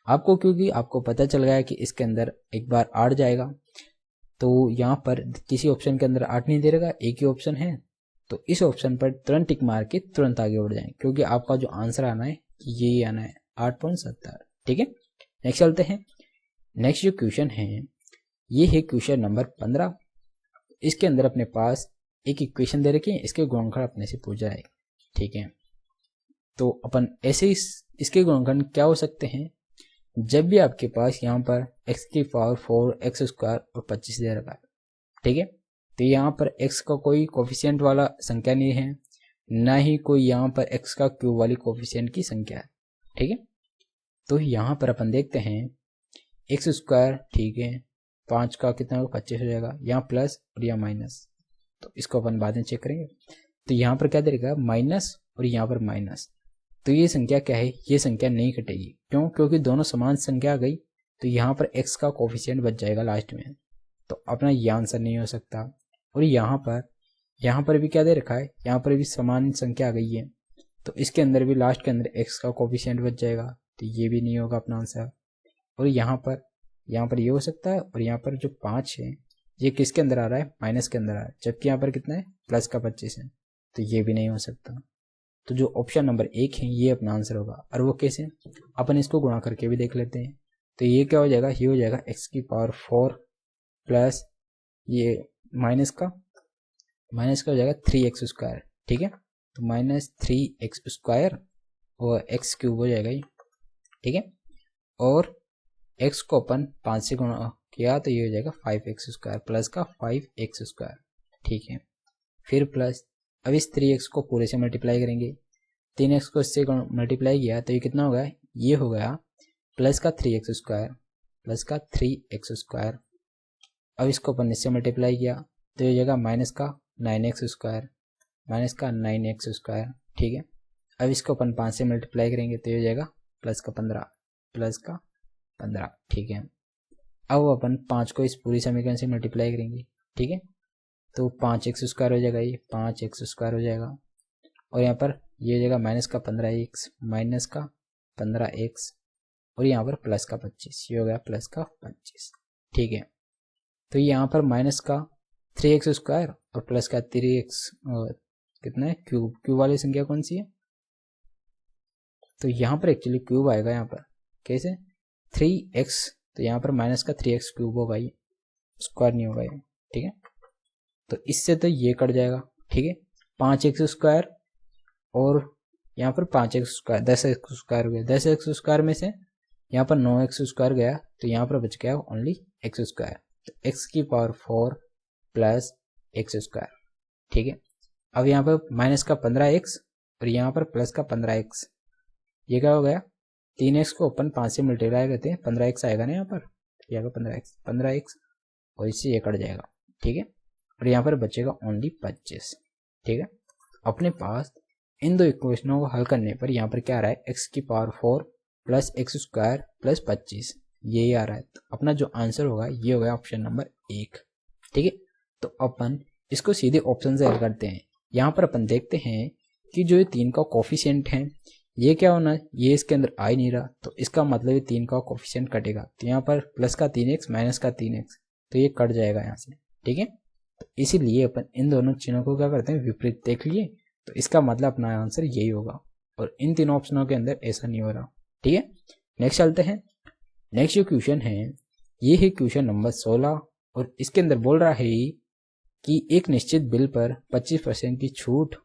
आपको क्योंकि आपको पता चल गया है कि इसके अंदर एक बार 8 जाएगा, तो यहाँ पर किसी ऑप्शन के अंदर 8 नहीं दे रखा, एक ही ऑप्शन है, तो इस ऑप्शन पर तुरंत टिक मार के तुरंत आगे बढ़ जाएं, क्योंकि आपका जो आंसर आना है यही आना है 8.70, ठीक है। नेक्स्ट चलते हैं। नेक्स्ट जो क्वेश्चन है ये है क्वेश्चन नंबर 15। इसके अंदर अपने पास एक इक्वेशन दे रखी है, इसके गुणनखंड अपने से पूछा है, ठीक है। तो अपन ऐसे इसके गुणनखंड क्या हो सकते हैं, जब भी आपके पास यहाँ पर x की पावर 4, x² और 25 दे रखा है, ठीक है। तो यहाँ पर x का कोई कोफिशिएंट वाला संख्या नहीं है, ना ही कोई यहाँ पर x का क्यूब वाली कोफिशिएंट की संख्या है, ठीक है। तो यहाँ पर अपन देखते हैं x², ठीक है, 5 का कितना होगा 25 हो जाएगा, यहाँ प्लस और यहाँ माइनस, तो इसको अपन बाद में चेक करेंगे। तो यहाँ पर क्या देगा माइनस और यहाँ पर माइनस, तो ये संख्या क्या है, ये संख्या नहीं कटेगी, क्यों, क्योंकि दोनों समान संख्या आ गई, तो यहाँ पर x का कोफिशिएंट बच जाएगा लास्ट में, तो अपना ये आंसर नहीं हो सकता। और यहाँ पर भी क्या दे रखा है, यहाँ पर भी समान संख्या आ गई है, तो इसके अंदर भी लास्ट के अंदर x का कोफिशिएंट बच जाएगा, तो ये भी नहीं होगा अपना आंसर। और यहाँ पर ये हो सकता है, और यहाँ पर जो 5 है ये किसके अंदर आ रहा है, माइनस के अंदर आ रहा है, जबकि यहाँ पर कितना है प्लस का 25 है, तो ये भी नहीं हो सकता। तो जो ऑप्शन नंबर 1 है ये अपना आंसर होगा। और वो कैसे, अपन इसको गुणा करके भी देख लेते हैं। तो ये क्या हो जाएगा, ये हो जाएगा x की पावर 4 प्लस ये माइनस का हो जाएगा 3x², ठीक है। तो -3x² और x³ हो जाएगा ये, ठीक है। और x को अपन 5 से गुणा किया तो ये हो जाएगा 5x² प्लस का 5x², ठीक है। फिर प्लस, अब इस 3x को पूरे से मल्टीप्लाई करेंगे, 3x को इससे मल्टीप्लाई किया तो ये कितना हो गया, ये हो गया प्लस का 3x²। अब इसको अपन इससे मल्टीप्लाई किया तो ये हो जाएगा माइनस का 9x², ठीक है। अब इसको अपन 5 से मल्टीप्लाई करेंगे तो ये हो जाएगा प्लस का 15, ठीक है। अब अपन 5 को इस पूरी समीकरण से मल्टीप्लाई करेंगे, ठीक है। तो 5x² हो जाएगा, ये 5x² हो जाएगा, और यहाँ पर ये हो जाएगा माइनस का 15x, और यहाँ पर प्लस का 25, ये हो गया प्लस का 25, ठीक है। तो यहाँ पर माइनस का 3x² और प्लस का 3x कितना है, क्यूब वाली संख्या कौन सी है, तो यहाँ पर एक्चुअली क्यूब आएगा, यहाँ पर कैसे 3x, तो यहाँ पर माइनस का 3x³ होगा, ये स्क्वायर नहीं होगा ये, ठीक है। तो इससे तो ये कट जाएगा, ठीक है। 5x² और यहाँ पर 5x², 10x² गया, 10x² में से यहाँ पर 9x² गया, तो यहाँ पर बच गया ओनली x², तो x की पावर 4 प्लस x², ठीक है। अब यहाँ पर माइनस का 15x और यहाँ पर प्लस का 15x, ये क्या हो गया, 3x को अपन 5 से मल्टीप्लाई करते हैं, 15x आएगा ना यहाँ पर, ये आएगा 15x, और इससे ये कट जाएगा, ठीक है। और यहाँ पर बचेगा ओनली 25, ठीक है। अपने पास इन दो इक्वेशनों को हल करने पर यहाँ पर क्या आ रहा है, x की पावर 4 प्लस x² प्लस 25, यही आ रहा है। तो अपना जो आंसर होगा ये होगा ऑप्शन नंबर 1, ठीक है। तो अपन इसको सीधे ऑप्शन से हल करते हैं। यहाँ पर अपन देखते हैं कि जो ये 3 का कोफिशिएंट है ये क्या होना है, ये इसके अंदर आ ही नहीं रहा, तो इसका मतलब ये 3 का कोफिशिएंट कटेगा, तो यहाँ पर प्लस का 3x माइनस का 3x, तो ये कट जाएगा यहाँ से, ठीक है। तो इसीलिए अपन इन दोनों चिन्हों को क्या करते हैं, विपरीत देख लिए, तो इसका मतलब अपना आंसर यही होगा, और इन तीनों ऑप्शनों के अंदर ऐसा नहीं हो रहा, ठीक है। नेक्स्ट चलते हैं। नेक्स्ट जो क्वेश्चन है ये है क्वेश्चन नंबर 16, और इसके अंदर बोल रहा है कि एक निश्चित बिल पर 25% की छूट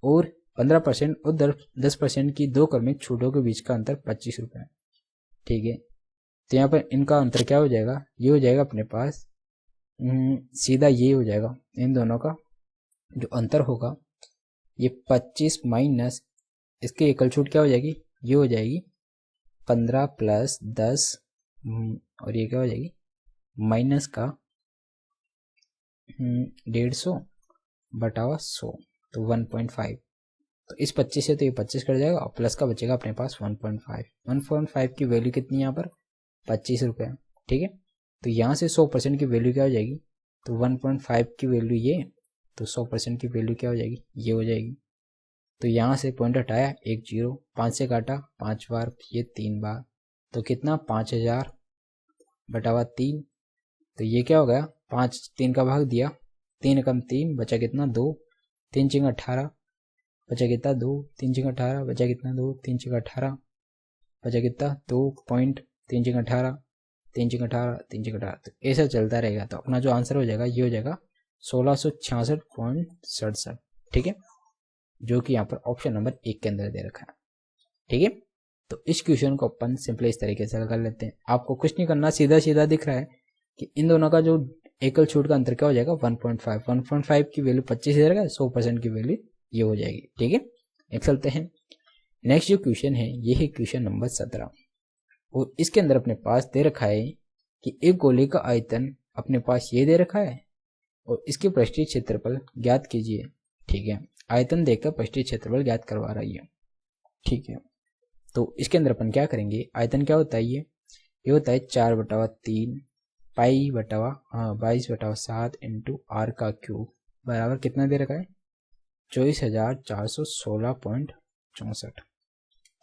और 15% और 10% की दो क्रमिक छूटों के बीच का अंतर 25 रुपये, ठीक है। तो यहाँ पर इनका अंतर क्या हो जाएगा, ये हो जाएगा अपने पास सीधा ये हो जाएगा, इन दोनों का जो अंतर होगा ये 25 माइनस इसके एकल छूट क्या हो जाएगी, ये हो जाएगी 15 प्लस 10 और ये क्या हो जाएगी माइनस का 150 बटावा 100 तो 1.5। तो इस 25 से तो ये 25 कट जाएगा और प्लस का बचेगा अपने पास 1.5। 1.5 की वैल्यू कितनी है यहाँ पर 25 रुपये। ठीक है, तो यहाँ से 100% की वैल्यू क्या हो जाएगी, तो 1.5 की वैल्यू ये, तो 100% की वैल्यू क्या हो जाएगी, ये हो जाएगी। तो यहाँ से पॉइंट हटाया, एक जीरो, 5 से काटा 5 बार, ये 3 बार, तो कितना 5000 बटावा 3। तो ये क्या हो गया, 5 3 का भाग दिया, 3 एकम 3 बचा कितना 2, 3 चिंग 18 बचा कितना 2, 3 चिंग 18 बचा कितना 2, 3 चिंग 18 बचा कितना 2 पॉइंट 3 चिंग 18, 3 चिंग 18, 3 चिंग 18। तो ऐसा चलता रहेगा। तो अपना जो आंसर हो जाएगा ये हो जाएगा 1666.67। ठीक है, जो कि यहाँ पर ऑप्शन नंबर 1 के अंदर दे रखा है। ठीक है, तो इस क्वेश्चन को अपन सिंपली इस तरीके से कर लेते हैं। आपको कुछ नहीं करना, सीधा सीधा दिख रहा है कि इन दोनों का जो एकल छूट का अंतर क्या हो जाएगा 1.5। 1.5 की वैल्यू 25 दे रखा है, 100% की वैल्यू ये हो जाएगी। ठीक है, नेक्स्ट चलते हैं। नेक्स्ट जो क्वेश्चन है ये है क्वेश्चन नंबर 17 और इसके अंदर अपने पास दे रखा है कि एक गोले का आयतन अपने पास ये दे रखा है और इसके पृष्ठीय क्षेत्रफल ज्ञात कीजिए। ठीक है, आयतन देकर पृष्ठीय क्षेत्रफल ज्ञात करवा रही है। ठीक है, तो इसके अंदर अपन क्या करेंगे, आयतन क्या होता है, ये होता है 4/3 पाई बटावा 22/7 इंटू आर का क्यूब बराबर कितना दे रखा है 24,416.64।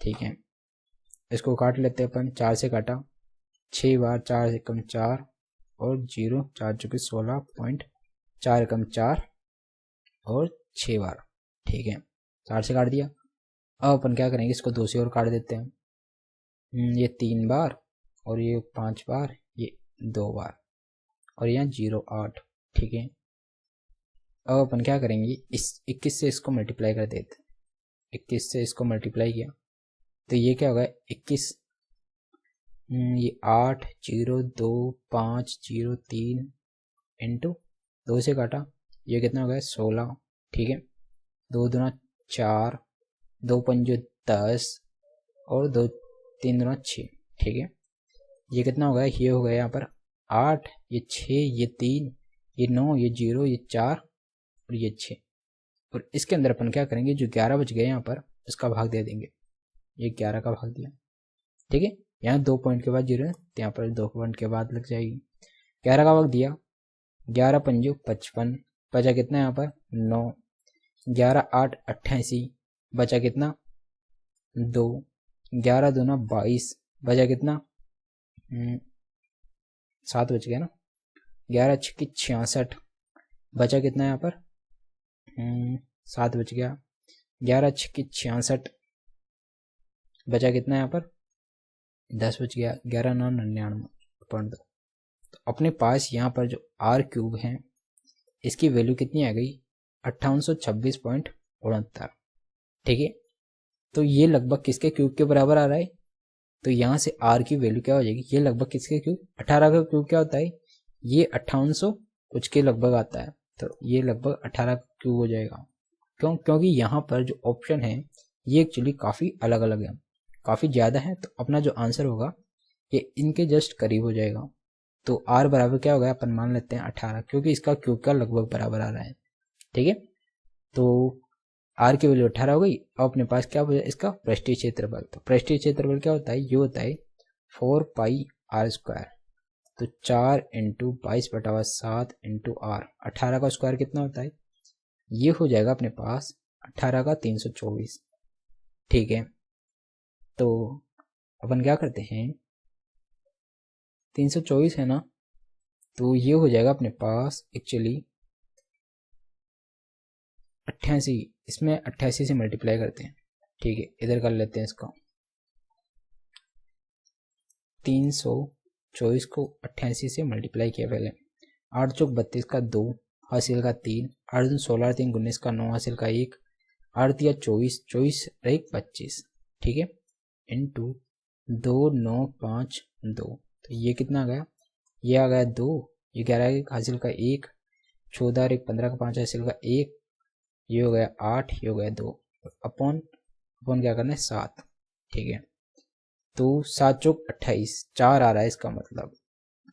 ठीक है, इसको काट लेते हैं अपन, 4 से काटा 6 बार, 4 एकम 4 और 0, 4 चुके 16.4 एकम 4 और 6 बार। ठीक है, 4 से काट दिया। अब अपन क्या करेंगे, इसको 2 से और काट देते हैं, ये 3 बार और ये 5 बार, ये 2 बार और यहाँ 0 8। ठीक है, अब अपन क्या करेंगे, इस 21 से इसको मल्टीप्लाई कर देते हैं। 21 से इसको मल्टीप्लाई किया तो ये क्या होगा 21, ये 8 0 2 5 0 3 इंटू 2 से काटा, ये कितना हो गया 16। ठीक है, 2 दूना 4, 2 पंजो 10 और 2 3 दूना 6। ठीक है, ये कितना हो गया, ये हो गया यहाँ पर 8, ये 6, ये 3, ये 9, ये 0, ये 4 और ये 6। और इसके अंदर अपन क्या करेंगे, जो 11 बच गए यहाँ पर इसका भाग दे देंगे, ये 11 का भाग दिया। ठीक है, यहाँ 2 पॉइंट के बाद 0 है तो यहाँ पर 2 पॉइंट के बाद लग जाएगी। 11 का भाग दिया, 11 पंजो 55 बचा कितना यहाँ पर 9, 11 8 88 बचा कितना 2, 11 दूना 22 बचा कितना 7 बच गया ना, 11 छक्के 66 बचा कितना यहाँ पर 7 बच गया, 11 छक्के 66 बचा कितना यहाँ पर 10 बच गया, 11 9 99.2। तो अपने पास यहाँ पर जो आर क्यूब है इसकी वैल्यू कितनी आ गई 5826.69। ठीक है, तो ये लगभग किसके क्यूब के बराबर आ रहा है, तो यहाँ से आर की वैल्यू क्या हो जाएगी, ये लगभग किसके क्यूब 18 का क्यूब क्या होता है, ये 5800 कुछ के लगभग आता है, तो ये लगभग 18 का क्यूब हो जाएगा। क्यों, क्योंकि यहाँ पर जो ऑप्शन है ये एक्चुअली काफ़ी अलग अलग है, काफ़ी ज़्यादा है, तो अपना जो आंसर होगा ये इनके जस्ट करीब हो जाएगा। तो आर बराबर क्या हो गया, अपन मान लेते हैं 18 क्योंकि इसका क्यूब का लगभग बराबर आ रहा है। ठीक है, तो आर की वैल्यू 18 हो गई। अब अपने पास क्या बचा इसका पृष्ठीय क्षेत्रफल, तो पृष्ठीय क्षेत्रफल क्या होता है, ये होता है 4 पाई आर स्क्वायर, तो 4 इंटू 22/7 इंटू आर, 18 का स्क्वायर कितना होता है, ये हो जाएगा अपने पास 18 का 324। ठीक है, तो अपन क्या करते हैं 324 है ना, तो ये हो जाएगा अपने पास एक्चुअली 88, इसमें 88 से मल्टीप्लाई करते हैं। ठीक है, इधर कर लेते हैं इसको, 324 को 88 से मल्टीप्लाई किया पहले, 8 चौक 32 का 2 हासिल का 3, 8 दूनी 16 3 19 का 9 हासिल का 1, 8 दिया 24 24 रही 25। ठीक है, इंटू 2 9 5 2, तो ये कितना आ गया, ये आ गया 2 ये कह रहा है कि हासिल का 1, 14 और 1 15 का 5 हासिल का 1, ये हो गया 8, ये हो गया 2, अपॉन क्या करना है 7। ठीक है, तो 7 चौक 28, 4 आ रहा है इसका मतलब।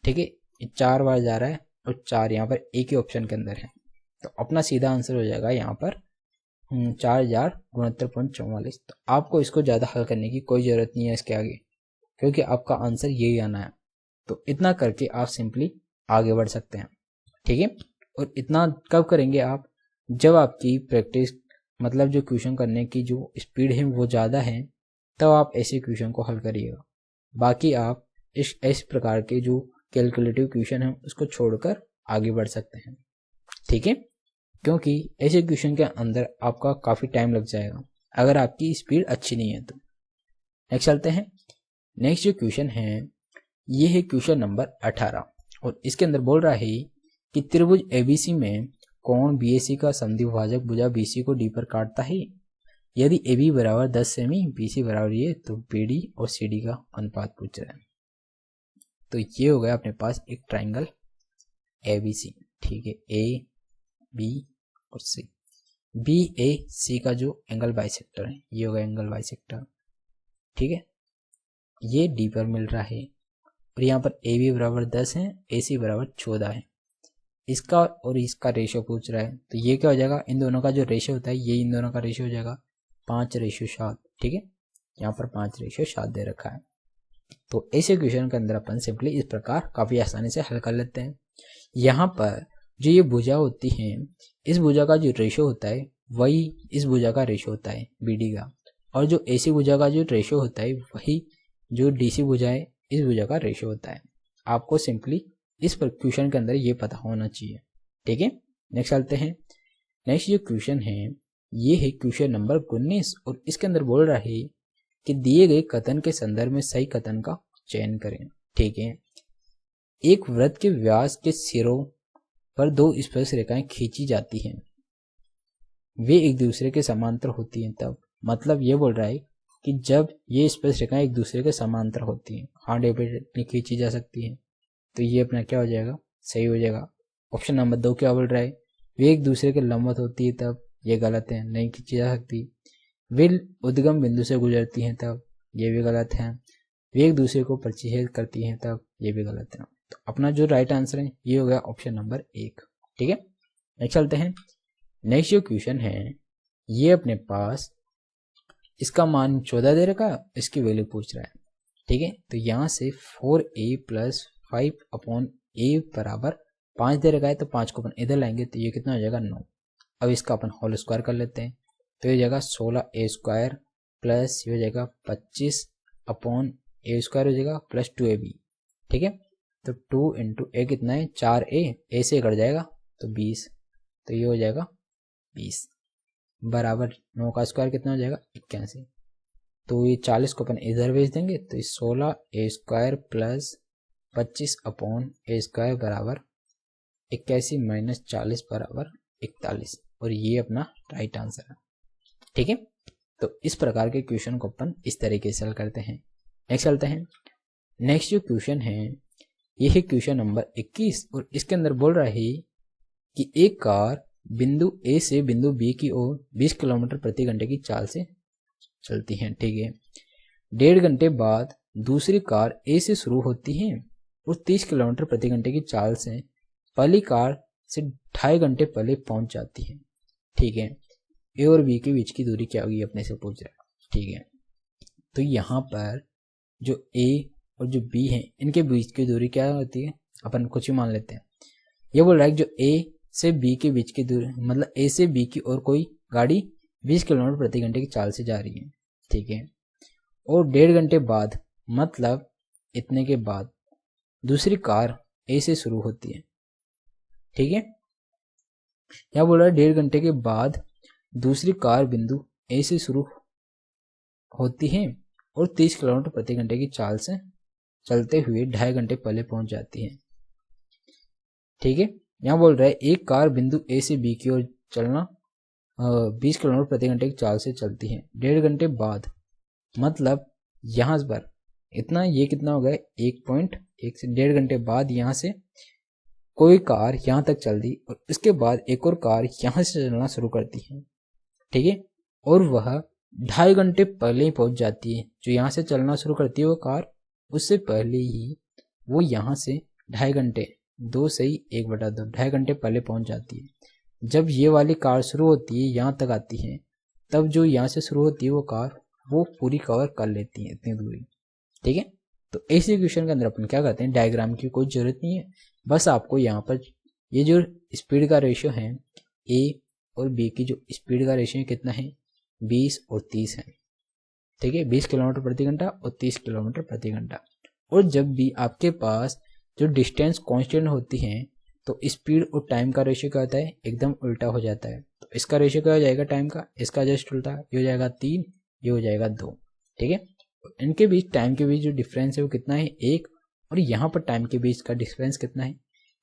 ठीक है, ये 4 बार जा रहा है और 4 यहाँ पर एक ही ऑप्शन के अंदर है, तो अपना सीधा आंसर हो जाएगा यहाँ पर 4069.44। तो आपको इसको ज़्यादा हल करने की कोई ज़रूरत नहीं है इसके आगे, क्योंकि आपका आंसर यही आना है। तो इतना करके आप सिंपली आगे बढ़ सकते हैं। ठीक है, और इतना कब करेंगे आप, जब आपकी प्रैक्टिस मतलब जो क्वेश्चन करने की जो स्पीड है वो ज़्यादा है, तब आप ऐसे क्वेश्चन को हल करिएगा। बाकी आप इस प्रकार के जो कैलकुलेटिव क्वेश्चन है उसको छोड़कर आगे बढ़ सकते हैं। ठीक है, क्योंकि ऐसे क्वेश्चन के अंदर आपका काफ़ी टाइम लग जाएगा अगर आपकी स्पीड अच्छी नहीं है तो। नेक्स्ट चलते हैं। नेक्स्ट जो क्वेश्चन है ये है क्वेश्चन नंबर 18 और इसके अंदर बोल रहा है कि त्रिभुज एबीसी में कोण बीएसी का समद्विभाजक भुजा बीसी को डी पर काटता है। यदि AB बराबर 10 सेमी, BC बराबर ये, तो BD और CD का अनुपात पूछ रहा है। तो ये हो गया अपने पास एक ट्राइंगल ABC। ठीक है, A, B और C। BAC का जो एंगल बाइसेक्टर है ये होगा एंगल बाइसेक्टर। ठीक है, ये D पर मिल रहा है और यहाँ पर AB बराबर 10 है, AC बराबर 14 है। इसका और इसका रेशियो पूछ रहा है, तो ये क्या हो जाएगा, इन दोनों का जो रेशियो होता है ये इन दोनों का रेशियो हो जाएगा 5:7। ठीक है, यहाँ पर 5:7 दे रखा है। तो ऐसे क्वेश्चन के अंदर अपन सिंपली इस प्रकार काफ़ी आसानी से हल कर लेते हैं। यहाँ पर जो ये भुजा होती है, इस भुजा का जो रेशियो होता है वही इस भुजा का रेशियो होता है BD का, और जो AC भुजा का जो रेशियो होता है वही जो DC भुजा है इस भुजा का रेशियो होता है। आपको सिंपली इस पर क्वेश्चन के अंदर ये पता होना चाहिए। ठीक है, नेक्स्ट चलते हैं। नेक्स्ट जो क्वेश्चन है ये है क्वेश्चन नंबर 19 और इसके अंदर बोल रहा है कि दिए गए कथन के संदर्भ में सही कथन का चयन करें। ठीक है, एक वृत्त के व्यास के सिरों पर 2 स्पर्श रेखाएं खींची जाती हैं, वे एक दूसरे के समांतर होती हैं तब। मतलब ये बोल रहा है कि जब ये स्पर्श रेखाएं एक दूसरे के समांतर होती हैं, हाँ डेफिनेटली खींची जा सकती हैं, तो ये अपना क्या हो जाएगा, सही हो जाएगा। ऑप्शन नंबर 2 क्या बोल रहा है, वे एक दूसरे के लंबवत होती है तब, ये गलत है, नहीं खींची जा सकती। वे उद्गम बिंदु से गुजरती हैं तब, ये भी गलत है। वे एक दूसरे को प्रतिच्छेद करती हैं तब, ये भी गलत है। तो अपना जो राइट आंसर है ये हो गया ऑप्शन नंबर 1। ठीक है, नेक्स्ट चलते हैं। नेक्स्ट जो क्वेश्चन है ये अपने पास इसका मान 14 दे रखा है, इसकी वैल्यू पूछ रहा है। ठीक है, तो यहाँ से 4A + 5/A बराबर 5 दे रखा है, तो 5 को अपन इधर लाएंगे तो ये कितना हो जाएगा 9। अब इसका अपन होल स्क्वायर कर लेते हैं, तो ये जाएगा 16A² प्लस ये हो जाएगा 25/A² हो जाएगा प्लस 2AB। ठीक है, तो 2 × A कितना है 4A, A से कट जाएगा तो 20, तो ये हो जाएगा 20 बराबर 9 का स्क्वायर कितना हो जाएगा 81। तो ये 40 को अपन इधर भेज देंगे, तो 16A² प्लस 25/A² बराबर 81 - 40 बराबर 41, और ये अपना राइट आंसर है। ठीक है, तो इस प्रकार के क्वेश्चन को अपन इस तरीके से हल करते हैं। नेक्स्ट चलते हैं। नेक्स्ट जो क्वेश्चन है ये है क्वेश्चन नंबर 21 और इसके अंदर बोल रहा है कि एक कार बिंदु A से बिंदु B की ओर 20 किलोमीटर प्रति घंटे की चाल से चलती है। ठीक है, 1.5 घंटे बाद दूसरी कार A से शुरू होती है और 30 किलोमीटर प्रति घंटे की चाल से पहली कार से 2.5 घंटे पहले पहुंच जाती है। ठीक है, A और B के बीच की दूरी क्या होगी अपने से पूछ रहा है। ठीक है, तो यहाँ पर जो A और जो B है इनके बीच की दूरी क्या होती है, अपन कुछ ही मान लेते हैं। ये बोल रहा है कि जो A से B के बीच की दूरी मतलब A से B की ओर कोई गाड़ी 20 किलोमीटर प्रति घंटे की चाल से जा रही है। ठीक है, और 1.5 घंटे बाद मतलब इतने के बाद दूसरी कार A से शुरू होती है। ठीक है, यहाँ बोल रहा है 1.5 घंटे के बाद दूसरी कार बिंदु A से शुरू होती है और 30 किलोमीटर प्रति घंटे की चाल से चलते हुए 2.5 घंटे पहले पहुंच जाती है। ठीक है, यहाँ बोल रहा है एक कार बिंदु A से B की ओर चलना 20 किलोमीटर प्रति घंटे की चाल से चलती है 1.5 घंटे बाद, मतलब यहाँ पर इतना ये कितना हो गया 1.1 से 1.5 घंटे बाद यहाँ से कोई कार यहाँ तक चल दी और उसके बाद एक और कार यहाँ से चलना शुरू करती है, ठीक है, और वह 2.5 घंटे पहले ही पहुंच जाती है। जो यहाँ से चलना शुरू करती है वो कार, उससे पहले ही वो यहाँ से 2.5 घंटे, 2 सही 1/2, 2.5 घंटे पहले पहुंच जाती है। जब ये वाली कार शुरू होती है, यहाँ तक आती है, तब जो यहाँ से शुरू होती है वो कार, वो पूरी कवर कर लेती है इतनी दूरी, ठीक है। तो ऐसे क्वेश्चन के अंदर अपन क्या करते हैं, डायग्राम की कोई जरूरत नहीं है, बस आपको यहाँ पर ये जो स्पीड का रेशियो है, ए और बी की जो स्पीड का रेशियो कितना है, 20 और 30 है, ठीक है, 20 किलोमीटर प्रति घंटा और 30 किलोमीटर प्रति घंटा। और जब भी आपके पास जो डिस्टेंस कांस्टेंट होती है तो स्पीड और टाइम का रेशियो क्या होता है, एकदम उल्टा हो जाता है। तो इसका रेशियो क्या हो जाएगा टाइम का, इसका जस्ट उल्टा, ये हो जाएगा 3, ये हो जाएगा 2, ठीक है। इनके बीच टाइम के बीच जो डिफरेंस है वो कितना है, 1, और यहाँ पर टाइम के बीच का डिफरेंस कितना है,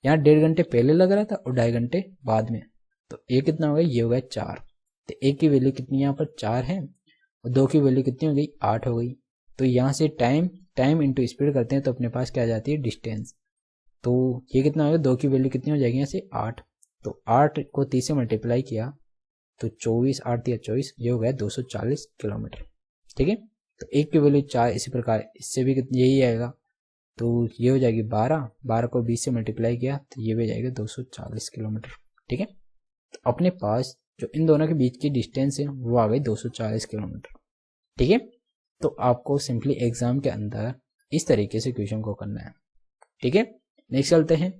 यहाँ 1.5 घंटे पहले लग रहा था और 2.5 घंटे बाद में, तो ये कितना हो गया, ये हो गया 4। तो 1 की वैल्यू कितनी यहाँ पर 4 है और 2 की वैल्यू कितनी हो गई, 8 हो गई। तो यहाँ से टाइम इंटू स्पीड करते हैं तो अपने पास क्या आ जाती है, डिस्टेंस। तो ये कितना हो गया, 2 की वैल्यू कितनी हो जाएगी यहाँ से 8, तो 8 को 30 से मल्टीप्लाई किया तो 24, 8 या 24, ये हो गया 240 किलोमीटर, ठीक है। तो 1 की वैल्यू 4, इसी प्रकार इससे भी यही आएगा, तो ये हो जाएगी 12 को 20 से मल्टीप्लाई किया तो ये भी जाएगा 240 किलोमीटर, ठीक है। तो अपने पास जो इन दोनों के बीच की डिस्टेंस है वो आ गई 240 किलोमीटर, ठीक है। तो आपको सिंपली एग्जाम के अंदर इस तरीके से क्वेश्चन को करना है, ठीक है। नेक्स्ट चलते हैं।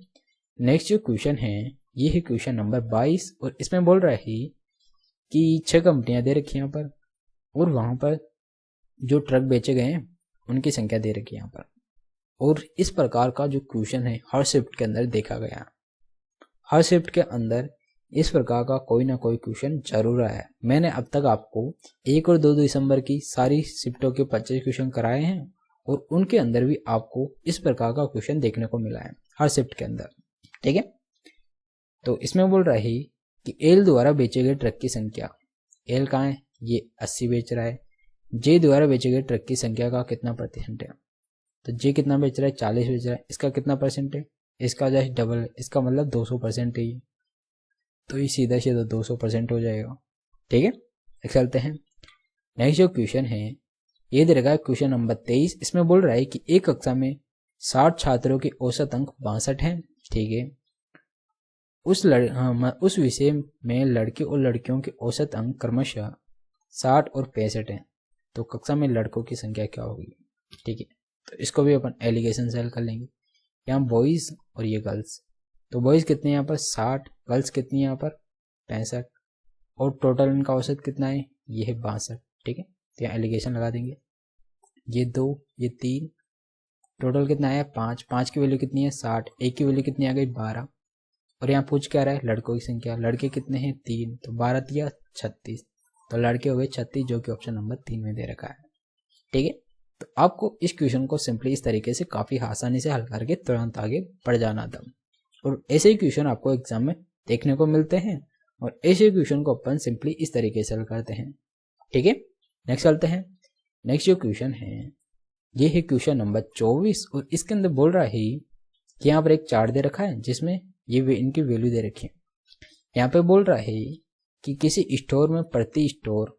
नेक्स्ट जो क्वेश्चन है ये है क्वेश्चन नंबर 22 और इसमें बोल रहा है कि 6 कंपनियां दे रखी यहाँ पर और वहां पर जो ट्रक बेचे गए हैं उनकी संख्या दे रखी है यहाँ पर। और इस प्रकार का जो क्वेश्चन है हर शिफ्ट के अंदर देखा गया, हर शिफ्ट के अंदर इस प्रकार का कोई ना कोई क्वेश्चन जरूर आया है। मैंने अब तक आपको 1 और 2 दिसंबर की सारी शिफ्टों के 25 क्वेश्चन कराए हैं और उनके अंदर भी आपको इस प्रकार का क्वेश्चन देखने को मिला है हर शिफ्ट के अंदर, ठीक है। तो इसमें बोल रहा है कि एल द्वारा बेचे गए ट्रक की संख्या, एल कहाँ है, ये 80 बेच रहा है। जे द्वारा बेचे गए ट्रक की संख्या का कितना परसेंट है, तो जे कितना बेच रहा है, 40 बेच रहा है, इसका कितना परसेंट है, इसका जस्ट डबल है, इसका मतलब 200% है ये, तो ये सीधा सीधा 200% हो जाएगा, ठीक है। चलते हैं। नेक्स्ट जो क्वेश्चन है ये दे रखा है क्वेश्चन नंबर 23। इसमें बोल रहा है कि एक कक्षा में 60 छात्रों के औसत अंक 62 हैं, ठीक है। उस विषय में लड़के और लड़कियों के औसत अंक क्रमशः 60 और 65 हैं, तो कक्षा में लड़कों की संख्या क्या होगी, ठीक है। तो इसको भी अपन एलिगेशन से हल कर लेंगे। यहाँ बॉयज और ये गर्ल्स, तो बॉयज कितने यहाँ पर 60, गर्ल्स कितनी यहाँ पर 65 और टोटल इनका औसत कितना है, ये है 62, ठीक है। तो यहाँ एलिगेशन लगा देंगे, ये 2 ये 3, टोटल कितना आया 5, 5 की वैल्यू कितनी है 60, 1 की वैल्यू कितनी आ गई 12, और यहाँ पूछ क्या रहा है लड़कों की संख्या, लड़के कितने हैं 3, तो 12 या 36, तो लड़के हो गए 36 जो कि ऑप्शन नंबर 3 में दे रखा है, ठीक है। तो आपको इस क्वेश्चन को सिंपली इस तरीके से काफी आसानी से हल करके तुरंत आगे बढ़ जाना था, और ऐसे ही क्वेश्चन आपको एग्जाम में देखने को मिलते हैं और ऐसे क्वेश्चन को अपन सिंपली इस तरीके से हल करते हैं, ठीक है। नेक्स्ट चलते हैं। नेक्स्ट जो क्वेश्चन है ये है क्वेश्चन नंबर 24 और इसके अंदर बोल रहा है कि यहाँ पर एक चार्ट दे रखा है जिसमें ये इनकी वैल्यू दे रखी है। यहाँ पे बोल रहा है कि किसी स्टोर में प्रति स्टोर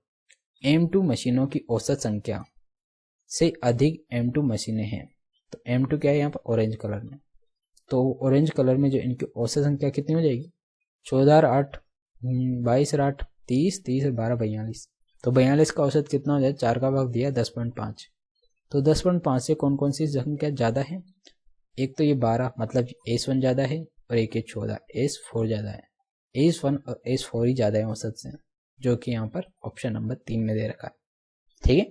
M2 मशीनों की औसत संख्या से अधिक M2 मशीनें हैं, तो M2 क्या है यहाँ पर ऑरेंज कलर में, तो ऑरेंज कलर में जो इनकी औसत संख्या कितनी हो जाएगी 14 और 8 22 और 8 30, 30 और 12 42, तो 42 का औसत कितना हो जाए, 4 का भाग दिया 10.5, तो 10.5 से कौन कौन सी संख्या ज़्यादा है, एक तो ये 12 मतलब S1 ज़्यादा है और एक ये 14 S4 ज़्यादा है, S1 और S4 ही ज़्यादा है औसत से, जो कि यहाँ पर ऑप्शन नंबर 3 में दे रखा है, ठीक है।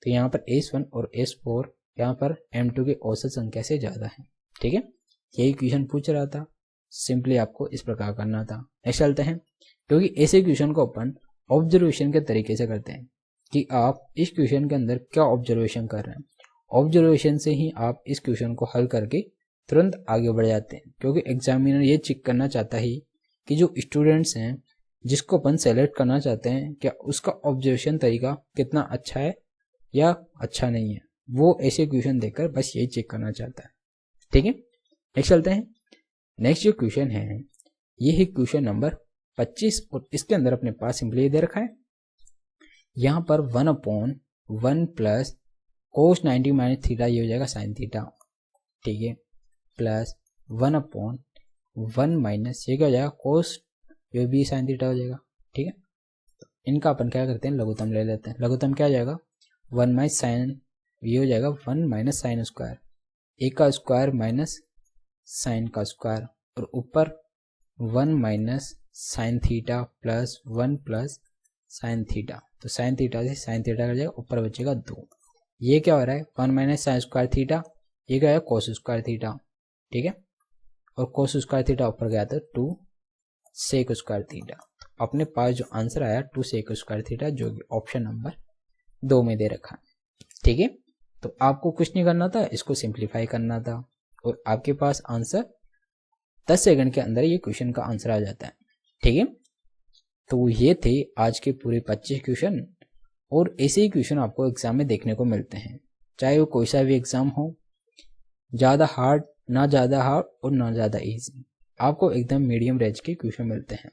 तो यहाँ पर S1 और S4 यहाँ पर M2 के औसत संख्या से ज़्यादा है, ठीक है। यही क्वेश्चन पूछ रहा था, सिंपली आपको इस प्रकार करना था। नेक्स्ट चलते हैं, क्योंकि ऐसे क्वेश्चन को अपन ऑब्जर्वेशन के तरीके से करते हैं कि आप इस क्वेश्चन के अंदर क्या ऑब्जर्वेशन कर रहे हैं, ऑब्जर्वेशन से ही आप इस क्वेश्चन को हल करके तुरंत आगे बढ़ जाते हैं, क्योंकि एग्जामिनर ये चेक करना चाहता है कि जो स्टूडेंट्स हैं जिसको अपन सेलेक्ट करना चाहते हैं क्या उसका ऑब्जर्वेशन तरीका कितना अच्छा है या अच्छा नहीं है, वो ऐसे क्वेश्चन देखकर बस यही चेक करना चाहता है, ठीक है। नेक्स्ट चलते हैं। नेक्स्ट जो क्वेश्चन है ये है क्वेश्चन नंबर 25 और इसके अंदर अपने पास सिंपली दे रखा है यहाँ पर 1/1 प्लस cos 90 माइनस थीटा ये हो जाएगा साइन थीटा, ठीक है, प्लस 1/1 माइनस ये क्या हो जाएगा cos ये भी साइन थीटा हो जाएगा, ठीक है। इनका अपन क्या करते हैं लघुत्तम ले लेते हैं। लघुत्तम क्या हो जाएगा 1 माइनस साइन ये हो जाएगा 1 माइनस साइन स्क्वायर, एक का स्क्वायर माइनस साइन का स्क्वायर और ऊपर 1 minus sine theta plus 1 plus sine theta, तो साइन थीटा से साइन थीटा कर जाएगा, ऊपर बचेगा 2। ये क्या हो रहा है 1 माइनस साइन स्क्वायर थीटा, ये क्या है कोस स्क्वायर थीटा, ठीक है, और कोस स्क्वायर थीटा ऊपर गया था 2 सेक स्क्वायर थीटा। अपने पास जो आंसर आया 2 सेक स्क्वायर थीटा जो कि ऑप्शन नंबर 2 में दे रखा है, ठीक है। तो आपको कुछ नहीं करना था, इसको सिंप्लीफाई करना था और आपके पास आंसर 10 सेकंड के अंदर ये क्वेश्चन का आंसर आ जाता है, ठीक है। तो ये थे आज के पूरे 25 क्वेश्चन और ऐसे ही क्वेश्चन आपको एग्जाम में देखने को मिलते हैं, चाहे वो कोई सा भी एग्जाम हो, ज़्यादा हार्ड ना ज़्यादा हार्ड और ना ज़्यादा इजी, आपको एकदम मीडियम रेंज के क्वेश्चन मिलते हैं।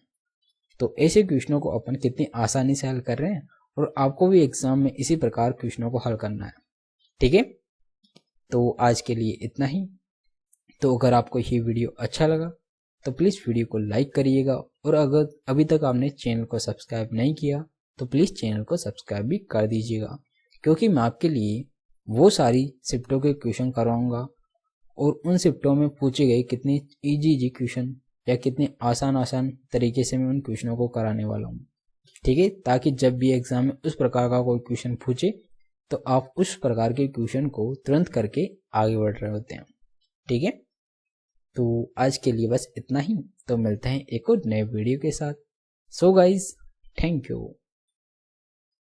तो ऐसे क्वेश्चनों को अपन कितनी आसानी से हल कर रहे हैं और आपको भी एग्जाम में इसी प्रकार क्वेश्चनों को हल करना है, ठीक है। तो आज के लिए इतना ही। तो अगर आपको ये वीडियो अच्छा लगा तो प्लीज़ वीडियो को लाइक करिएगा और अगर अभी तक आपने चैनल को सब्सक्राइब नहीं किया तो प्लीज़ चैनल को सब्सक्राइब भी कर दीजिएगा, क्योंकि मैं आपके लिए वो सारी शिफ्टों के क्वेश्चन करवाऊँगा और उन शिफ्टों में पूछे गए कितने इजी क्वेश्चन या कितने आसान तरीके से मैं उन क्वेश्चनों को कराने वाला हूँ, ठीक है, ताकि जब भी एग्जाम में उस प्रकार का कोई क्वेश्चन पूछे तो आप उस प्रकार के क्वेश्चन को तुरंत करके आगे बढ़ रहे होते हैं, ठीक है। तो आज के लिए बस इतना ही, तो मिलते हैं एक और नए वीडियो के साथ। So guys, thank you.